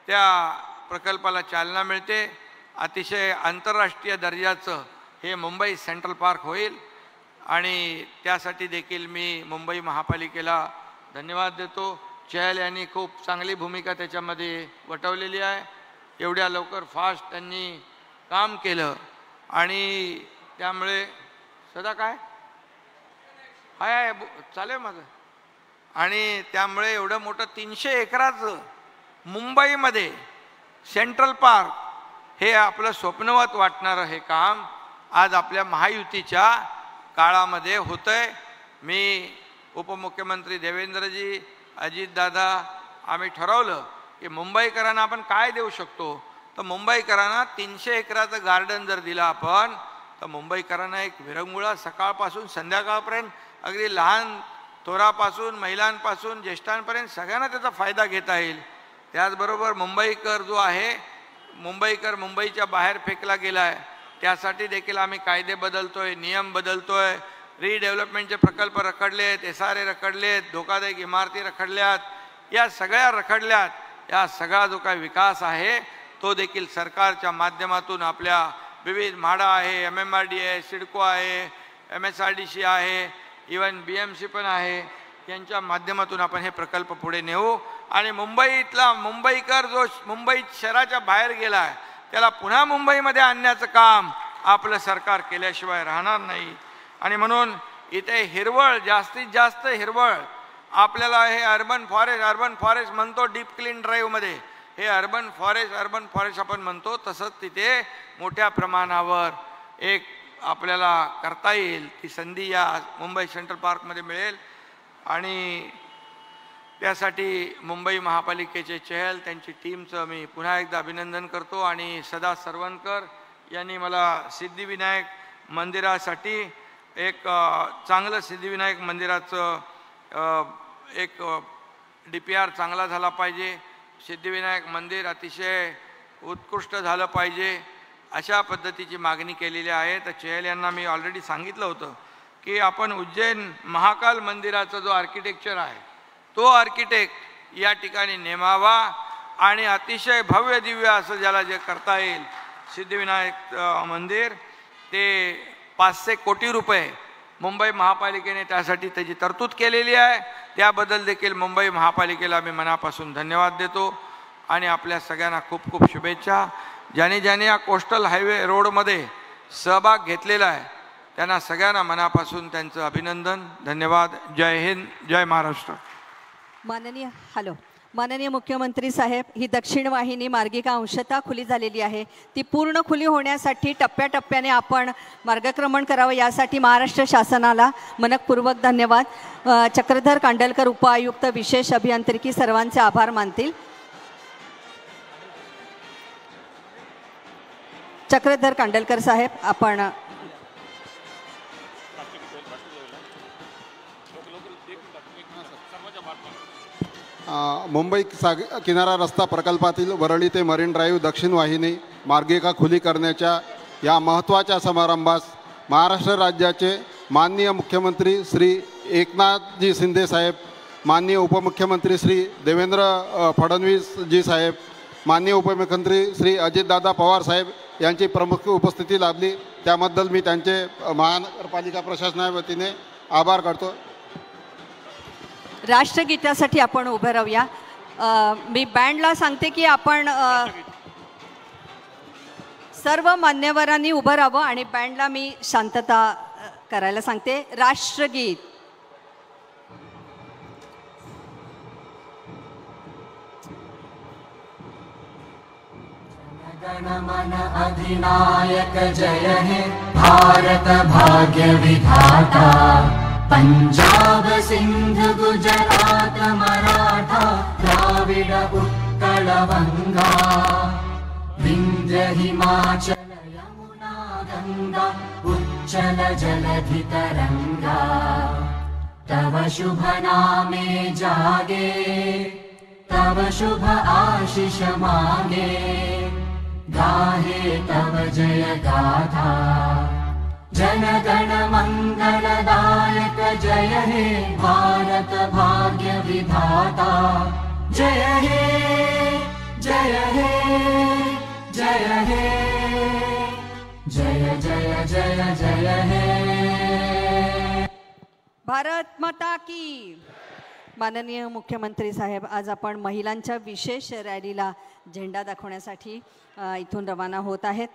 त्या प्रकल्पाला चालना मिळते. अतिशय आंतरराष्ट्रीय दर्जाचं हे मुंबई सेंट्रल पार्क होईल आणि त्यासाठी देखील मी मुंबई महापालिकेला धन्यवाद देतो. चहल यांनी खूप चांगली भूमिका त्याच्यामध्ये वठवलेली आहे. एवढ्या लवकर फास्ट त्यांनी काम केलं आणि त्यामुळे सदा काय हाय चालेल माझं आणि त्यामुळे एवढं मोठं 300 एकराचं मुंबईमध्ये सेंट्रल पार्क हे आपलं स्वप्नवत वाटणारं हे काम आज आपल्या महायुतीच्या काळामध्ये होतंय. मी उपमुख्यमंत्री देवेंद्रजी, अजितदादा आम्ही ठरवलं की मुंबईकरांना आपण काय देऊ शकतो, तर मुंबईकरांना 300 एकराचं गार्डन जर दिलं आपण तर मुंबईकरांना एक विरंगुळा सकाळपासून संध्याकाळपर्यंत अगदी लहान थोरापासून महिलांपासून ज्येष्ठांपर्यंत सगळ्यांना त्याचा फायदा घेता येईल. त्याचबरोबर मुंबईकर जो आहे मुंबईच्या बाहेर फेकला गेला आहे त्यासाठी देखील आम्ही कायदे बदलतोय, नियम बदलतोय. रिडेव्हलपमेंटचे प्रकल्प रखडलेत, SRA रखडलेत, धोकादायक इमारती रखडल्यात, या सगळ्या रखडल्यात. या सगळा जो काही विकास आहे तो देखील सरकारच्या माध्यमातून आपल्या विविध म्हाडा आहे, MMRD आहे, सिडको आहे, MSRDC आहे, इवन BMC पण आहे, यांच्या माध्यमातून आपण हे प्रकल्प पुढे नेऊ आणि मुंबईकर जो मुंबई शहराच्या बाहेर गेला आहे त्याला पुन्हा मुंबईमध्ये आणण्याचं काम आपलं सरकार केल्याशिवाय राहणार नाही. आणि म्हणून इथे हिरवळ, जास्तीत जास्त हिरवळ आपल्याला हे अर्बन फॉरेस्ट म्हणतो डीप क्लीन ड्राईव्हमध्ये, हे अर्बन फॉरेस्ट आपण म्हणतो, तसंच तिथे मोठ्या प्रमाणावर एक आपल्याला करता येईल. ती संधी या मुंबई सेंट्रल पार्कमध्ये मिळेल आणि त्यासाठी मुंबई महापालिकेचे चहल त्यांची टीमचं मी पुन्हा एकदा अभिनंदन करतो. आणि सदा सरवणकर यांनी मला सिद्धिविनायक मंदिरासाठी एक चांगलं सिद्धिविनायक मंदिराचं एक DPR चांगला झाला पाहिजे, सिद्धिविनायक मंदिर अतिशय उत्कृष्ट झालं पाहिजे अशा पद्धतीची मागणी केलेली आहे. तर चहल यांना मी ऑलरेडी सांगितलं होतं की आपण उज्जैन महाकाल मंदिराचा जो आर्किटेक्चर आहे तो आर्किटेक्ट या ठिकाणी नेमावा आणि अतिशय भव्य दिव्य असं ज्याला जे करता येईल सिद्धिविनायक मंदिर, ते 500 कोटी रुपये मुंबई महापालिकेने त्यासाठी त्याची तरतूद केलेली आहे. त्याबद्दल देखील मुंबई महापालिकेला मी मनापासून धन्यवाद देतो आणि आपल्या सगळ्यांना खूप खूप शुभेच्छा. ज्याने या कोस्टल हायवे रोडमध्ये सहभाग घेतलेला आहे त्यांना सगळ्यांना मनापासून त्यांचं अभिनंदन, धन्यवाद. जय हिंद, जय महाराष्ट्र. माननीय मुख्यमंत्री साहेब, ही दक्षिण वाहिनी मार्गिका अंशतः खुली झालेली आहे. ती पूर्ण खुली होण्यासाठी टप्प्याटप्प्याने आपण मार्गक्रमण करावं यासाठी महाराष्ट्र शासनाला मनपूर्वक धन्यवाद. चक्रधर कांडलकर उपआयुक्त विशेष अभियांत्रिकी सर्वांचे आभार मानतील. चक्रधर कांडलकर साहेब आपण मुंबई किनारा रस्ता प्रकल्पातील वरळी ते मरीन ड्राईव्ह दक्षिण वाहिनी मार्गिका खुली करण्याच्या या महत्त्वाच्या समारंभास महाराष्ट्र राज्याचे माननीय मुख्यमंत्री श्री एकनाथजी शिंदे साहेब, माननीय उपमुख्यमंत्री श्री देवेंद्र फडणवीसजी साहेब, माननीय उपमुख्यमंत्री श्री अजितदादा पवार साहेब यांची प्रमुख उपस्थिती लाभली. त्याबद्दल मी त्यांचे महानगरपालिका प्रशासनाच्या वतीने आभार करतो. राष्ट्रगीतासाठी आपण उभं राहूया. मी बँडला सांगते की आपण सर्व मान्यवरांनी उभं राहावं आणि बँडला मी शांतता करायला सांगते. राष्ट्रगीत. गणमन अधिनायक जय हे भारत भाग्य विधाता, पंजाब सिंध गुजरात मराठा द्राविड उत्कल गंगा, विंध्य हिमाचल यमुना गंगा चञ्चल जलधितरङ्गा तव शुभ नामे जागे तव शुभ आशिष मागे गाहे तव जय गाथा जनगण मंगलदायक जय हे भारत भाग्य विधाता जय हे जय हे जय हे जय जय जय जय हे। भारत माता की। माननीय मुख्यमंत्री साहेब, आज आपण महिलांच्या विशेष रॅलीला झेंडा दाखवण्यासाठी इथून रवाना होत आहेत।